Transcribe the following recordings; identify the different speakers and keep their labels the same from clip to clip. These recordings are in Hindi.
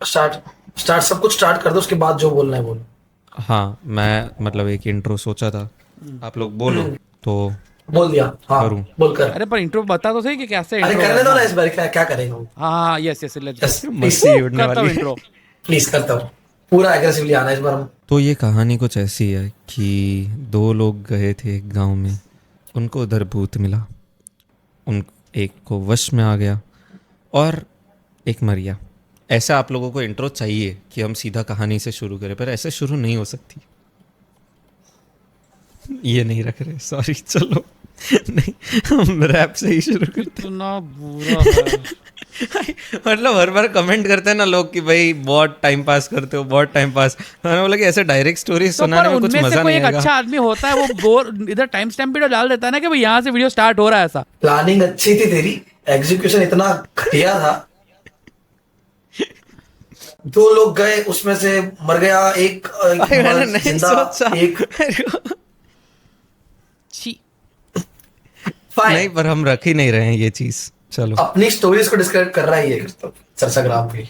Speaker 1: स्टार्ट स्टार्ट सब कुछ स्टार्ट कर दो, उसके बाद जो बोलना है बोलो।
Speaker 2: हाँ, मैं मतलब एक इंट्रो सोचा था, आप लोग बोलो तो
Speaker 1: बोल दिया, हाँ।
Speaker 2: करूँ।
Speaker 1: बोल कर।
Speaker 3: अरे पर इंट्रो बता तो सही कि कैसे
Speaker 1: अरे
Speaker 3: इंट्रो
Speaker 1: करने दो
Speaker 3: करना
Speaker 1: ना
Speaker 3: है।
Speaker 1: इस बार, क्या क्या करेंगे हम।
Speaker 3: हाँ हाँ, yes yes, let's
Speaker 1: yes
Speaker 3: go.
Speaker 1: Please.
Speaker 2: मस्ती उड़ने
Speaker 3: करता हूँ
Speaker 2: वाली है।
Speaker 3: इंट्रो।
Speaker 1: प्लीज करता हूँ, पूरा एग्रेसिवली आना इस बार हम।
Speaker 2: तो ये कहानी कुछ ऐसी है कि दो लोग गए थे एक गांव में, उनको उधर भूत मिला, उन एक को वश में आ गया और एक मर गया। ऐसा आप लोगों को इंट्रो चाहिए कि हम सीधा कहानी से शुरू करें, पर ऐसे शुरू नहीं हो सकती। ये नहीं रख रहे, सॉरी, चलो नहीं, हम रैप से ही शुरू करते
Speaker 3: इतना बुरा है।
Speaker 2: हैं। मतलब हर बार कमेंट करते हैं ना लोग कि भाई बहुत टाइम पास करते हो, बहुत टाइम पास। मैंने बोला कि ऐसे डायरेक्ट स्टोरी
Speaker 3: तो पर
Speaker 2: सुनाने में कुछ
Speaker 3: उनमें से
Speaker 2: मजा
Speaker 3: कोई
Speaker 2: नहीं
Speaker 3: एक
Speaker 2: आएगा।
Speaker 3: अच्छा आदमी होता है, वो बोर इधर टाइम स्टैम्प भी तो डाल देता है ना कि भाई यहाँ से वीडियो स्टार्ट हो रहा है ऐसा।
Speaker 1: प्लानिंग अच्छी थी तेरी, एग्जीक्यूशन इतना घटिया था। दो लोग गए, उसमें से मर गया एक,
Speaker 2: अरे मैंने
Speaker 1: मर्द
Speaker 2: नहीं
Speaker 1: जिंदा
Speaker 2: सोचा।
Speaker 1: एक।
Speaker 3: छी।
Speaker 1: फाइन।
Speaker 2: नहीं, पर हम रख ही नहीं रहे हैं ये चीज। चलो
Speaker 1: अपनी स्टोरीज को डिस्क्राइब कर रहा है ये चर्चाग्राम की।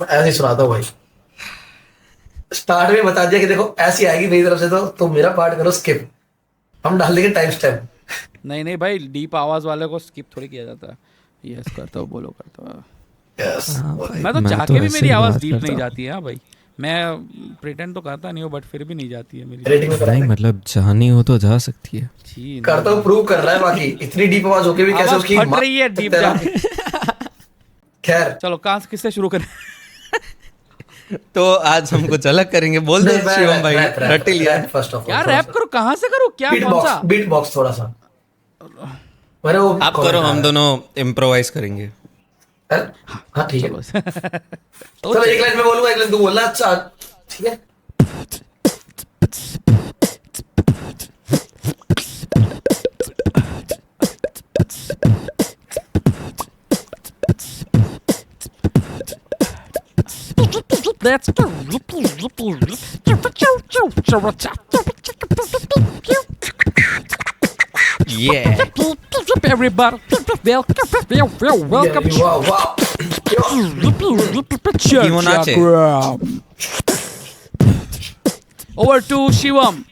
Speaker 1: मैं ऐसे ही सुनाता हूँ भाई। स्टार्ट में बता दिया कि देखो ऐसी आएगी मेरी तरफ से, तो मेरा पार्ट करो स्किप, हम डाल देंगे टाइम स्टैम्प।
Speaker 3: नहीं नहीं भाई, डीप आवाज वाले को स्किप थोड़ी किया जाता है। यस करता हूँ, बोलो करता हूँ।
Speaker 1: यस।
Speaker 3: मैं तो चाह के भी
Speaker 2: ऐसे
Speaker 3: मेरी
Speaker 2: ही
Speaker 3: आवाज
Speaker 2: बात
Speaker 3: डीप
Speaker 2: करता
Speaker 3: नहीं
Speaker 2: हूँ।
Speaker 3: जाती है। हाँ भाई, मैं प्रिटेंड तो करता नहीं हूँ, बट फिर भी नहीं जाती है मेरी।
Speaker 1: रेटिंग में
Speaker 2: नहीं, मतलब जानी हो तो जा सकती है।
Speaker 3: छी,
Speaker 1: करता हूँ, प्रूव कर रहा है। बाकी इतनी डीप आवाज होके भी कैसे
Speaker 3: आवाज
Speaker 1: उसकी
Speaker 3: फट रही है डीप जाके।
Speaker 1: खैर,
Speaker 3: चलो कहाँ से किससे शुरू करें?
Speaker 2: तो आज हम कुछ अलग करेंगे, बोल दो शिवम भाई, रट लिया।
Speaker 1: फर्स्ट ऑफ
Speaker 3: क्या रैप करो, कहाँ से करो, क्या कौन सा?
Speaker 1: बीट बॉक्स थोड़ा सा। मैंने वो
Speaker 2: आप करो, हम दोनों इम्प्रोवाइज करेंगे।
Speaker 1: हाँ ठीक है।
Speaker 3: चलो।
Speaker 1: चलो एक लाइन में बोलूंगा, एक लाइन तू बोलना। अच्छा ठीक है।
Speaker 3: That's
Speaker 2: Yeah.
Speaker 3: everybody. Welcome.
Speaker 1: वाह वाह।
Speaker 2: Kimo nache.
Speaker 3: Over to Shivam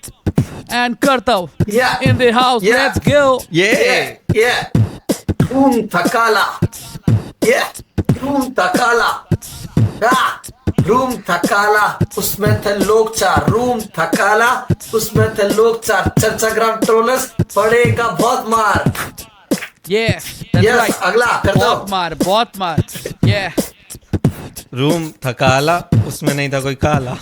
Speaker 3: and Kartav
Speaker 1: Yeah.
Speaker 3: in the house.
Speaker 1: Yeah.
Speaker 3: Let's go.
Speaker 2: Yeah.
Speaker 1: Yeah. Room Takala. Yeah. Room Takala. Ah. Room थकाला, उसमें थे लोग चार। रूम थकाला, उसमें थे लोग चार। चर्चाग्राम ट्रोलर्स पड़ेगा बहुत मार।
Speaker 3: Yes, that's
Speaker 1: Yes,
Speaker 3: right.
Speaker 1: अगला कर दो।
Speaker 3: बहुत मार. Yeah.
Speaker 2: रूम थकाला, उसमें नहीं था कोई काला।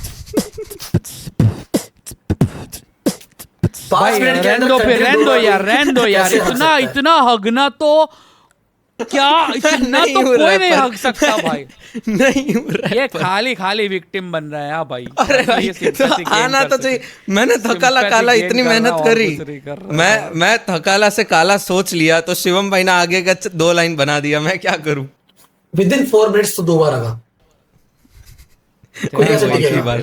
Speaker 1: 5 मिनट के अंदर
Speaker 3: रहने दो यार,
Speaker 1: कैसे हक सकता है?
Speaker 3: इतना हगना तो क्या, इतना
Speaker 2: नहीं
Speaker 3: तो
Speaker 2: हो रहा
Speaker 3: कोई
Speaker 2: है
Speaker 3: नहीं
Speaker 2: पर।
Speaker 3: हग सकता भाई।
Speaker 2: नहीं हो रहा है
Speaker 3: ये
Speaker 2: पर।
Speaker 3: खाली विक्टिम बन रहा है। हाँ भाई,
Speaker 2: अरे भाई,
Speaker 3: ये
Speaker 2: तो
Speaker 3: sympathy gain
Speaker 2: आना
Speaker 3: कर
Speaker 2: तो
Speaker 3: सकते।
Speaker 2: चाहिए। मैंने थकाला
Speaker 3: Sympathy
Speaker 2: काला
Speaker 3: gain
Speaker 2: इतनी
Speaker 3: कर
Speaker 2: मेहनत
Speaker 3: रहा और
Speaker 2: करी।
Speaker 3: कुछ नहीं कर रहा।
Speaker 2: मैं थकाला से काला सोच लिया, तो शिवम भाई ने आगे का 2 लाइन बना दिया। मैं क्या करूं?
Speaker 1: विद इन 4 मिनट्स तो 2 बार आगा। कोई कैसे
Speaker 2: एक ही
Speaker 1: टिकेगा?
Speaker 2: बार।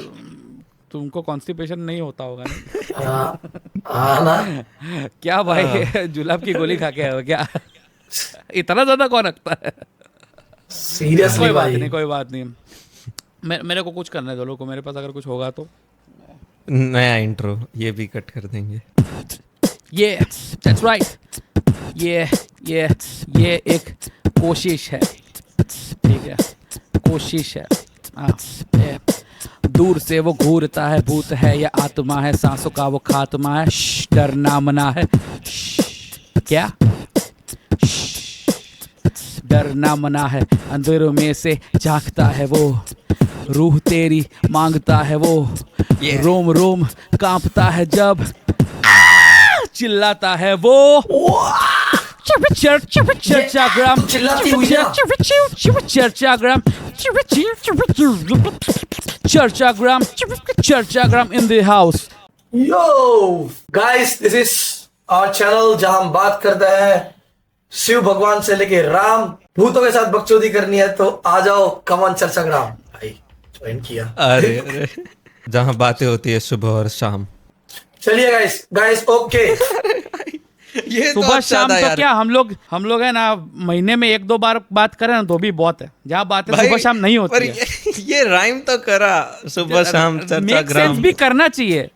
Speaker 3: तुमको कॉन्स्टिपेशन नहीं होता होगा ना?
Speaker 1: हाँ ना।
Speaker 3: क्या भाई, जुलाब की गोली खा के आए हो क्या? इतना ज्यादा कौन रखता है?
Speaker 1: सीरियसली भाई।
Speaker 3: कोई बात नहीं। मेरे को कुछ करने दो, लोगों को। मेरे पास अगर कुछ होगा तो
Speaker 2: नया इंट्रो ये भी कट कर देंगे।
Speaker 3: ये that's right. ये एक कोशिश है, ठीक है, कोशिश है। हाँ, ये दूर से वो घूरता है, भूत है या आत्मा है, सांसों का वो खात्मा है। डरना मना है। क्या? डरना मना है। अंधेरों में से झांकता है वो, रूह तेरी मांगता है वो। रोम रोम कांपता है जब चिल्लाता है वो। चर्चाग्राम,
Speaker 1: चिल्लाती हुई ना।
Speaker 3: चर्चाग्राम in the house.
Speaker 1: Yo guys, this is our channel जहां हम बात करते हैं शिव भगवान से लेके राम। भूतों के साथ बकचोदी करनी है तो आ जाओ, कमन चर्चाग्राम। भाई ज्वाइन किया।
Speaker 2: अरे जहाँ बातें होती है सुबह और शाम।
Speaker 1: चलिए गाइस ओके।
Speaker 2: ये तो
Speaker 3: सुबह
Speaker 2: अच्छा
Speaker 3: शाम
Speaker 2: था
Speaker 3: तो
Speaker 2: यार।
Speaker 3: क्या हम लोग है ना महीने में 1-2 बार बात करें ना तो भी बहुत है। जहाँ बातें
Speaker 2: भाई,
Speaker 3: सुबह शाम नहीं
Speaker 2: पर
Speaker 3: होती है,
Speaker 2: ये राइम तो करा, सुबह शाम चर्चा
Speaker 3: मेक सेंस
Speaker 2: ग्राम,
Speaker 3: भी करना चाहिए,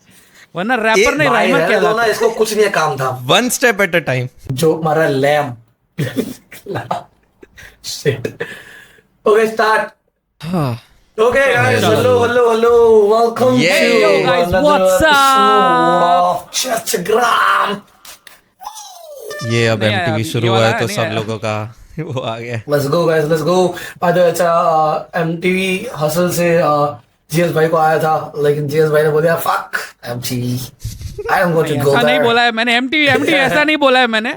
Speaker 3: वरना रैपर नहीं
Speaker 1: भाई
Speaker 3: राइमर
Speaker 1: रहने दो
Speaker 3: कहलाता
Speaker 1: ना,
Speaker 3: है।
Speaker 1: इसको कुछ नहीं काम था।
Speaker 2: One step at a time.
Speaker 1: जो मारा lamb. Shit. Okay, start. Okay, guys,
Speaker 2: चलो।
Speaker 1: hello. Welcome
Speaker 2: Yeah.
Speaker 1: to
Speaker 2: Hey, yo,
Speaker 3: guys,
Speaker 1: another
Speaker 3: what's
Speaker 1: episode
Speaker 3: up?
Speaker 1: of Chachagram.
Speaker 2: ये अब
Speaker 3: नहीं आया,
Speaker 2: एमटीवी
Speaker 3: अभी
Speaker 2: शुरू
Speaker 3: ये
Speaker 2: हुआ
Speaker 3: वाला
Speaker 2: है तो
Speaker 3: नहीं
Speaker 2: सब
Speaker 3: आया।
Speaker 2: लोगों का वो आ गया है।
Speaker 1: Let's go, guys. Let's go. By the way, अच्छा MTV हसल से जीएस भाई को आया था, लेकिन जीएस भाई ने बोला fuck MTV. I am going to go
Speaker 3: ऐसा नहीं
Speaker 1: there.
Speaker 3: बोला है मैंने, एमटीवी ऐसा नहीं बोला है मैंने।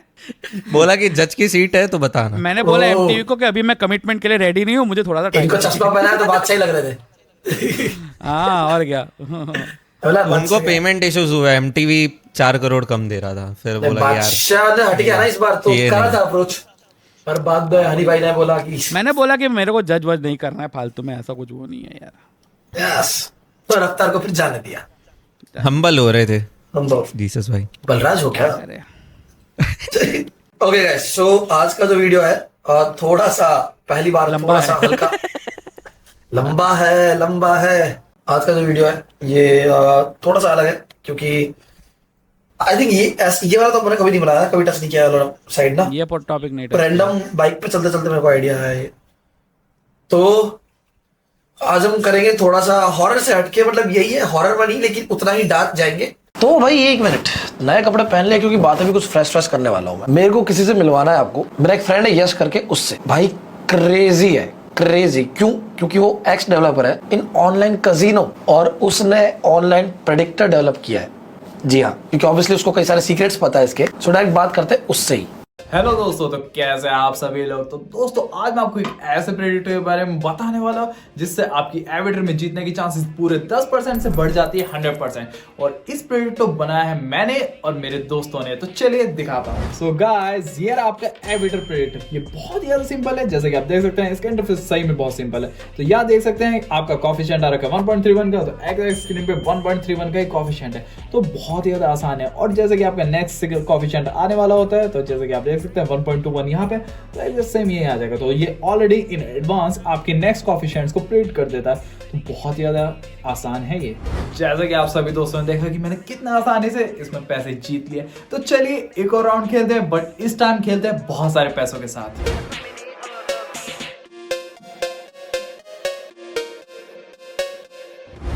Speaker 2: बोला कि जज की सीट है तो बताना।
Speaker 3: मैंने बोला
Speaker 1: ओह।
Speaker 3: एमटीवी को कि अभी मैं कमिटमेंट के लिए रेडी नहीं हूँ, मुझे थोड़ा सा टाइम।
Speaker 1: इनको चश्मा पहना है तो बात सही लग रहे थे।
Speaker 3: हाँ और क्या।
Speaker 1: बोला, बात
Speaker 2: उनको
Speaker 1: सही है।
Speaker 2: पेमेंट इश्यूज हुआ है, एमटीवी 4 करोड़ कम दे रहा था, फिर बोला कि यार
Speaker 1: बादशाह ने हट गया ना इस बार, तो
Speaker 2: ये
Speaker 1: करा
Speaker 2: नहीं।
Speaker 1: था अप्रोच, पर बाद में हनी भाई ने बोला कि
Speaker 3: मैंने बोला कि मेरे को जज वज नहीं करना है फालतू में, ऐसा कुछ वो नहीं है यार।
Speaker 1: यस, तो रफ्तार को फिर जाने दिया।
Speaker 2: हम्बल हो रहे थे
Speaker 1: हम तो
Speaker 2: जीसस भाई।
Speaker 1: बलराज हो क्या?
Speaker 3: अरे
Speaker 1: ओके गाइस, सो आज का जो वीडियो है थोड़ा सा पहली बार
Speaker 3: लंबा
Speaker 1: थोड़ा
Speaker 3: है।
Speaker 1: सा हल्का लंबा है। आज का जो वीडियो है ये थोड़ा सा अलग है, क्योंकि आई थिंक ये वाला तो मैंने कभी नहीं बनाया, कभी टच नहीं किया वाला साइड ना।
Speaker 3: ये टॉपिक नहीं touch
Speaker 1: रैंडम बाइक पे चलते चलते मेरे को आइडिया है ये। तो आज हम करेंगे थोड़ा सा हॉरर से हटके, मतलब यही है हॉरर वाली, लेकिन उतना ही डार्क जाएंगे। तो भाई एक मिनट, नए कपड़े पहन ले, क्योंकि बातें भी कुछ फ्रेश करने वाला हूँ मैं। मेरे को किसी से मिलवाना है आपको, मेरा एक फ्रेंड है यश करके, उससे। भाई क्रेजी है, क्रेजी क्यों? क्योंकि वो एक्स डेवलपर है इन ऑनलाइन कजिनो, और उसने ऑनलाइन प्रेडिक्टर डेवलप किया है। जी हाँ, क्योंकि ऑब्वियसली उसको कई सारे सीक्रेट्स पता है इसके। सो डायरेक्ट बात करते हैं उससे ही।
Speaker 4: हेलो दोस्तों, तो कैसे हैं आप सभी लोग। तो दोस्तों आज मैं आपको एक ऐसे प्रेडिक्टर के बारे में बताने वाला हूँ जिससे आपकी एविटर में जीतने की चांसेस पूरे 10% से बढ़ जाती है 100%। और इस प्रेडिक्टर बनाया है मैंने और मेरे दोस्तों ने, तो चलिए दिखाता हूँ। सो गाइस, ये रहा आपका एविटर प्रेडिक्टर। ये बहुत ही ज्यादा सिंपल है, जैसे कि आप देख सकते हैं इसका इंटरफेस सही में बहुत सिंपल है। तो यहाँ देख सकते हैं आपका कॉफिशिएंट आ रखा है 1.31 का, तो एक्स स्क्रीन पे 1.31 का ही कॉफिशिएंट है, तो बहुत ही ज्यादा आसान है। और जैसे कि आपका नेक्स्ट कॉफिशिएंट आने वाला होता है, तो जैसे कि आप देख सकते हैं 1.21 यहाँ पे, तो सेम ये आ जाएगा। तो ये ऑलरेडी इन एडवांस आपके नेक्स्ट कॉफिशिएंट्स को प्रिडिक्ट कर देता है, तो बहुत ही ज्यादा आसान है ये। जैसा कि आप सभी दोस्तों ने देखा कि मैंने कितना आसानी से इसमें पैसे जीत लिए। तो चलिए एक और राउंड खेलते हैं, बट इस टाइम खेलते हैं बहुत सारे पैसों के साथ।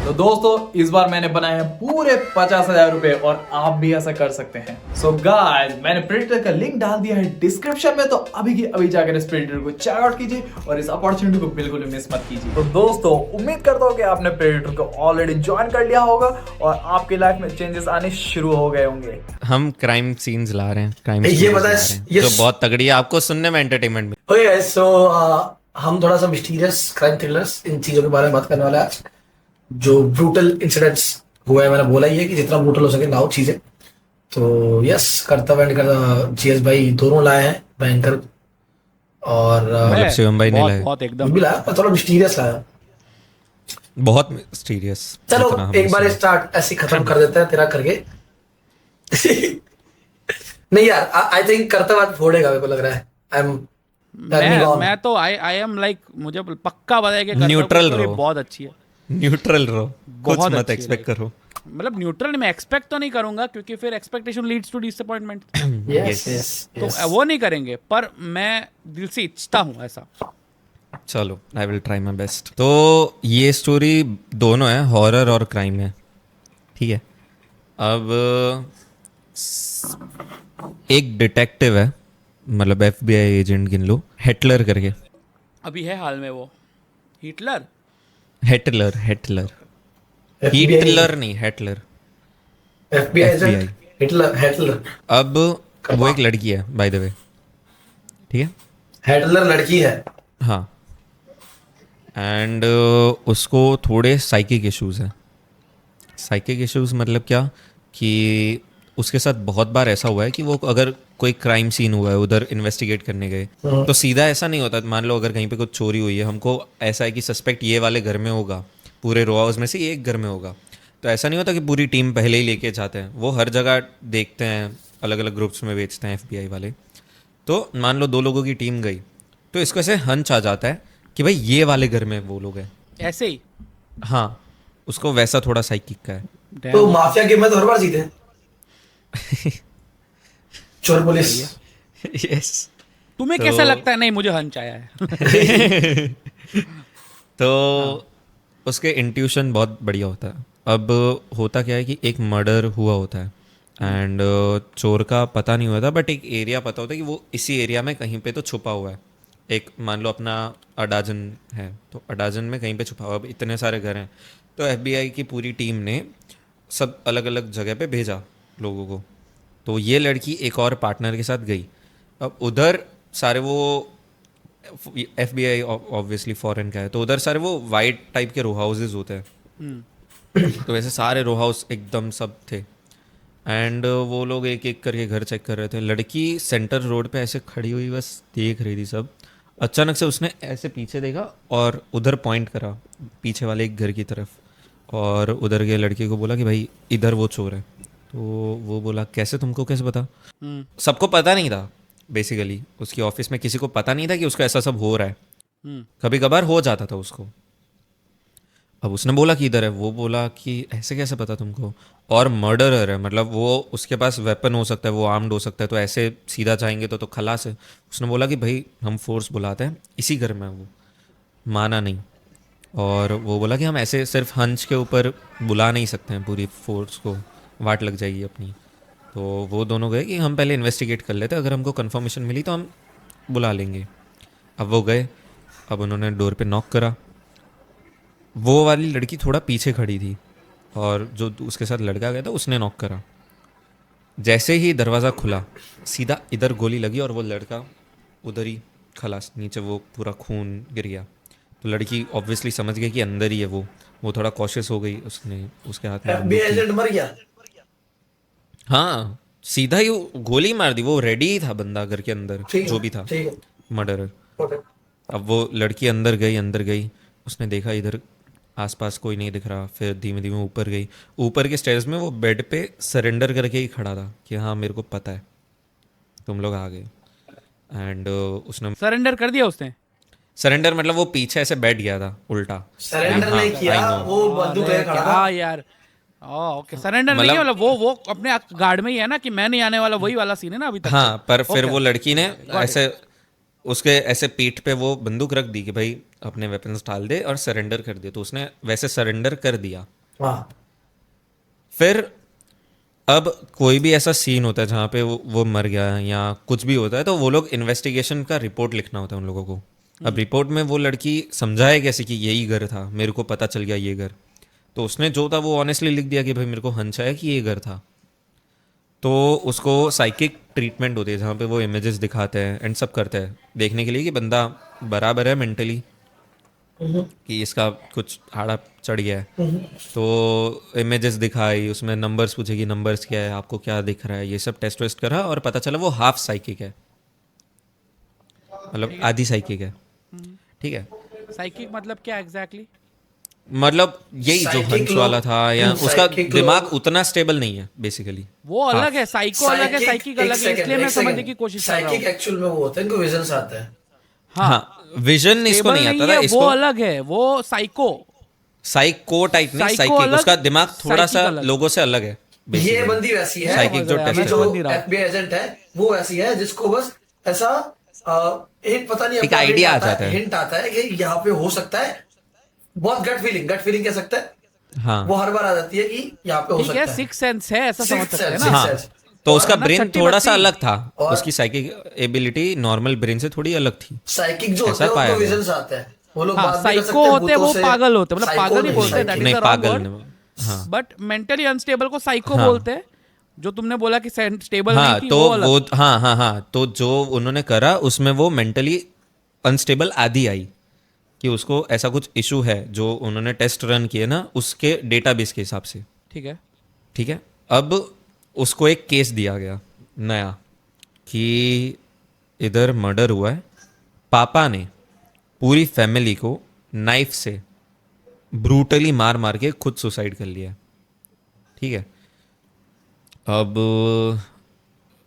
Speaker 4: तो दोस्तों इस बार मैंने बनाए हैं पूरे 50,000 रुपए, और आप भी ऐसा कर सकते हैं। सो गाइस, मैंने प्रेडिक्टर का लिंक डाल दिया है डिस्क्रिप्शन में, तो अभी की अभी जाकर इस प्रेडिक्टर को चेकआउट कीजिए और इस अपॉर्चुनिटी को बिल्कुल मिस मत कीजिए। तो दोस्तों उम्मीद करता हूँ कि आपने प्रेडिक्टर को ऑलरेडी ज्वाइन कर लिया होगा और आपकी लाइफ में चेंजेस आने शुरू हो गए होंगे।
Speaker 2: हम क्राइम सीन्स ला रहे हैं, क्राइम
Speaker 1: ये पता है,
Speaker 2: जो बहुत तगड़ी है, आपको सुनने में एंटरटेनमेंट में।
Speaker 1: ओके गाइस, सो हम थोड़ा सा मिस्टीरियस क्राइम थ्रिलर्स, इन चीजों के बारे में बात करने वाले हैं आज। जो ब्रूटल इंसिडेंट्स हुए हैं, मैंने बोला ही है कि जितना ब्रूटल हो सके लाओ चीजें। तो यस, कर्तव्य एंड कर जीएस भाई दोनों लाए हैं भयंकर, और
Speaker 2: मतलब शिवम भाई ने
Speaker 3: बहुत
Speaker 2: लाया।
Speaker 3: बहुत एकदम।
Speaker 1: भी लाया, पर थोड़ा मिस्टीरियस लाया।
Speaker 2: बहुत मिस्टीरियस।
Speaker 1: चलो एक बार स्टार्ट ऐसे खत्म कर देते हैं तेरा करके। नहीं यार, आई थिंक कर्तव्य फोड़ेगा, मेरे को लग रहा है।
Speaker 3: मैं तो आई एम लाइक, मुझे पक्का पता है कि
Speaker 2: Neutral
Speaker 3: कर्तव्य
Speaker 2: रहो।
Speaker 3: बहुत अच्छी है।
Speaker 2: न्यूट्रल रहो, कुछ
Speaker 3: बहुत
Speaker 2: मत
Speaker 3: अच्छी है,
Speaker 2: एक्सपेक्ट करो।
Speaker 3: मतलब न्यूट्रल मैं एक्सपेक्ट तो नहीं करूंगा, क्योंकि फिर expectation leads to disappointment.
Speaker 1: Yes yes,
Speaker 3: तो वो नहीं करेंगे, पर मैं दिल से इच्छता हूँ ऐसा।
Speaker 2: चलो, I will try my best. तो ये स्टोरी दोनों है, हॉरर और क्राइम है, ठीक है। अब एक डिटेक्टिव है, मतलब FBI एजेंट गिन लो, हेटलर करके।
Speaker 3: अभी है हाल में वो हिटलर।
Speaker 2: हेटलर हिटलर नहीं, हेटलर।
Speaker 1: FBI agent Hitler.
Speaker 2: अब वो एक लड़की है, बाय द वे, ठीक है।
Speaker 1: हिटलर लड़की है।
Speaker 2: हाँ, एंड उसको थोड़े साइकिक इश्यूज हैं। साइकिक इश्यूज मतलब क्या, कि उसके साथ बहुत बार ऐसा हुआ है कि वो अगर कोई क्राइम सीन हुआ है, उधर इन्वेस्टिगेट करने गए, तो सीधा ऐसा नहीं होता। मान लो अगर कहीं पे कुछ चोरी हुई है, हमको ऐसा है कि सस्पेक्ट ये वाले घर में होगा, पूरे रो हाउस में से एक घर में होगा, तो ऐसा नहीं होता कि पूरी टीम पहले ही लेके जाते हैं। वो हर जगह देखते हैं, अलग अलग ग्रुप्स में बेचते हैं FBI वाले। तो मान लो 2 लोगों की टीम गई, तो इसको ऐसे हंच आ जाता है कि भाई ये वाले घर में वो लोग हैं।
Speaker 3: ऐसे ही
Speaker 2: हाँ, उसको वैसा थोड़ा साइकिक का है।
Speaker 1: तो
Speaker 3: Damn.
Speaker 1: माफिया गेम में तो हर बार जीते हैं। चोर पुलिस।
Speaker 2: यस।
Speaker 3: तुम्हें
Speaker 2: तो-
Speaker 3: कैसा लगता है? नहीं, मुझे हंच आया है।
Speaker 2: तो उसके इंट्यूशन बहुत बढ़िया होता है। अब होता क्या है कि एक मर्डर हुआ होता है एंड चोर का पता नहीं हुआ था, बट एक एरिया पता होता है कि वो इसी एरिया में कहीं पे तो छुपा हुआ है। एक मान लो अपना अडाजन है, तो अडाजन में कहीं पे छुपा हुआ। अब इतने सारे घर हैं, तो FBI की पूरी टीम ने सब अलग अलग जगह पे भेजा लोगों को। तो ये लड़की एक और पार्टनर के साथ गई। अब उधर सारे वो FBI ऑब्वियसली फॉरेन का है, तो उधर सारे वो वाइट टाइप के रो हाउसेज होते हैं। तो वैसे सारे रो हाउस एकदम सब थे एंड वो लोग एक एक करके घर चेक कर रहे थे। लड़की सेंटर रोड पे ऐसे खड़ी हुई बस देख रही थी सब। अचानक से उसने ऐसे पीछे देखा और उधर पॉइंट करा पीछे वाले एक घर की तरफ, और उधर के लड़के को बोला कि भाई इधर वो चोर है। तो वो बोला कैसे, तुमको कैसे पता? सबको पता नहीं था बेसिकली, उसकी ऑफिस में किसी को पता नहीं था कि उसको ऐसा सब हो रहा है। कभी कभार हो जाता था उसको। अब उसने बोला कि इधर है, वो बोला कि ऐसे कैसे पता तुमको? और मर्डरर है, मतलब वो उसके पास वेपन हो सकता है, वो आर्म्ड हो सकता है, तो ऐसे सीधा जाएंगे तो खलास है। उसने बोला कि भाई हम फोर्स बुलाते हैं, इसी घर में है वो। माना नहीं, और वो बोला कि हम ऐसे सिर्फ हंच के ऊपर बुला नहीं सकते हैं पूरी फोर्स को, वाट लग जाएगी अपनी। तो वो दोनों गए कि हम पहले इन्वेस्टिगेट कर लेते हैं, अगर हमको कंफर्मेशन मिली तो हम बुला लेंगे। अब वो गए, अब उन्होंने डोर पे नॉक करा। वो वाली लड़की थोड़ा पीछे खड़ी थी और जो उसके साथ लड़का गया था उसने नॉक करा। जैसे ही दरवाज़ा खुला सीधा इधर गोली लगी और वो लड़का उधर ही खलास, नीचे वो पूरा खून गिर गया। तो लड़की ऑब्वियसली समझ गई कि अंदर ही है वो थोड़ा कॉशियस हो गई, उसने उसके हाथ में बंदूक
Speaker 1: FBI
Speaker 2: थी।
Speaker 1: एजेंट मर गया।
Speaker 2: हाँ, सीधा ही गोली मार दी। वो रेडी ही था बंदा घर के अंदर,
Speaker 1: ठीक
Speaker 2: जो
Speaker 1: है,
Speaker 2: भी था
Speaker 1: ठीक है।
Speaker 2: मर्डरर।
Speaker 1: ओके।
Speaker 2: अब वो लड़की अंदर गई, उसने देखा इधर आसपास कोई नहीं दिख रहा। फिर धीमे धीमे ऊपर गई। ऊपर के स्टेयर्स में वो बेड पे सरेंडर करके ही खड़ा था कि हाँ मेरे को पता है तुम लोग आ गए। एंड उसने
Speaker 3: सरेंडर कर दिया उसने?
Speaker 2: सरेंडर मतलब वो पीछे ऐसे बैठ गया था उल्टा।
Speaker 1: सरेंडर
Speaker 2: हाँ,
Speaker 1: नहीं किया,
Speaker 2: I know।
Speaker 1: वो बंदूक लेके खड़ा था।
Speaker 3: हाँ यार, ओके, सरेंडर नहीं किया, मतलब वो अपने गार्ड में ही है ना कि मैं नहीं आने वाला, वही वाला सीन है ना अभी तक।
Speaker 2: हाँ, पर फिर
Speaker 3: Okay।
Speaker 2: वो लड़की ने ऐसे उसके ऐसे पीठ पे वो बंदूक रख दी कि भाई अपने वेपन्स डाल दे और सरेंडर कर दे। तो उसने वैसे सरेंडर कर दिया।
Speaker 1: हाँ।
Speaker 2: फिर अब कोई भी ऐसा सीन होता है जहाँ पे वो मर गया या कुछ भी होता है, तो वो लोग इन्वेस्टिगेशन का रिपोर्ट लिखना होता है उन लोगों को। अब रिपोर्ट में वो लड़की समझाए कैसे कि यही घर था, मेरे को पता चल गया ये घर। तो उसने जो था वो ऑनेस्टली लिख दिया कि भाई मेरे को हंच आया कि ये घर था। तो उसको साइकिक ट्रीटमेंट होती है जहाँ पे वो इमेजेस दिखाते हैं एंड सब करते हैं देखने के लिए कि बंदा बराबर है मेंटली, कि इसका कुछ हाड़ा चढ़ गया है। तो इमेजेस दिखाई, उसमें नंबर्स पूछे कि नंबर्स क्या है, आपको क्या दिख रहा है, ये सब टेस्ट वेस्ट करा और पता चला वो हाफ साइकिक है, मतलब आधी साइकिक है। ठीक है,
Speaker 3: साइकिक मतलब क्या एग्जैक्टली?
Speaker 2: मतलब यही जो
Speaker 1: Psychic
Speaker 2: हंच
Speaker 1: लोग-
Speaker 2: वाला था, या उसका
Speaker 1: Psychic
Speaker 2: दिमाग
Speaker 1: लोग-
Speaker 2: उतना स्टेबल नहीं है बेसिकली।
Speaker 3: वो अलग है, साइको अलग है, साइकिक अलग है, इसलिए मैं समझने की कोशिश कर रहा
Speaker 1: साइकिक
Speaker 3: हूँ।
Speaker 1: एक्चुअल में वो होता है, इनको विजन्स आता है।
Speaker 2: हाँ, विजन इसको
Speaker 3: स्टेबल
Speaker 2: नहीं आता
Speaker 3: नहीं
Speaker 2: था,
Speaker 3: है, वो
Speaker 2: इसको
Speaker 3: अलग है, वो साइको।
Speaker 2: साइको टाइप नहीं,
Speaker 3: Psycho
Speaker 2: साइकिक,
Speaker 3: अलग,
Speaker 2: उसका दिमाग थोड़ा सा
Speaker 3: psychic अलग।
Speaker 2: लोगों से अलग है
Speaker 1: ये
Speaker 2: basically।
Speaker 1: बंदी वैसी है,
Speaker 2: साइकिक जो
Speaker 3: समझ रहा है,
Speaker 2: टेस्ट
Speaker 1: ये
Speaker 3: मैं
Speaker 1: जो
Speaker 3: समझ नहीं रहा।
Speaker 1: FBI एजेंट है वो वैसी है जिसको बस ऐसा एक पता नहीं
Speaker 2: एक idea आ जाता है।
Speaker 1: हिंट आता है कि यहाँ पे हो सकता है। बहुत गट फीलिंग कह सकता है,
Speaker 2: हाँ
Speaker 1: वो हर बार आ जाती है कि यहाँ पे हो
Speaker 3: ठीक
Speaker 1: सकता
Speaker 3: है,
Speaker 1: है।
Speaker 3: सिक्स सेंस है, ऐसा समझ
Speaker 1: Sixth
Speaker 3: सकते हैं
Speaker 1: sense,
Speaker 3: ना।
Speaker 1: sixth
Speaker 2: हाँ,
Speaker 1: sense।
Speaker 2: तो उसका
Speaker 3: वरना
Speaker 2: ब्रेन
Speaker 3: छठी
Speaker 2: थोड़ा सा
Speaker 3: बत्ती।
Speaker 2: अलग था,
Speaker 1: और-
Speaker 2: उसकी साइकिक एबिलिटी नॉर्मल ब्रेन से थोड़ी अलग थी।
Speaker 1: साइकिक जो
Speaker 2: ऐसा
Speaker 1: होते हैं
Speaker 2: पाया
Speaker 1: उनको
Speaker 2: गया।
Speaker 1: विजन्स आते हैं, वो लोग
Speaker 3: हाँ,
Speaker 1: बात भी कर सकते
Speaker 3: साइको
Speaker 1: हैं
Speaker 3: होते हैं, वो
Speaker 1: भूतों से।
Speaker 3: पागल होते हैं, मतलब
Speaker 1: Psycho
Speaker 3: पागल नहीं
Speaker 1: नहीं,
Speaker 3: बोलते,
Speaker 1: psychic।
Speaker 3: that is
Speaker 2: नहीं,
Speaker 3: the wrong
Speaker 2: पागल
Speaker 3: word।
Speaker 2: नहीं, हाँ
Speaker 3: बट मेंटली अनस्टेबल को साइको
Speaker 2: हाँ।
Speaker 3: बोलते हैं। जो तुमने बोला कि स्टेबल
Speaker 2: हाँ,
Speaker 3: नहीं थी,
Speaker 2: तो
Speaker 3: वो अलग।
Speaker 2: वो हाँ, तो जो उन्होंने करा उसमें वो मेंटली अनस्टेबल आधी आई कि उसको ऐसा कुछ इशू है, जो उन्होंने टेस्ट रन किए ना उसके डेटाबेस के हिसाब से।
Speaker 3: ठीक है।
Speaker 2: ठीक है, अब उसको एक केस दिया गया नया कि इधर मर्डर हुआ है, पापा ने पूरी फैमिली को नाइफ से ब्रूटली मार मार के खुद सुसाइड कर लिया है। ठीक है, अब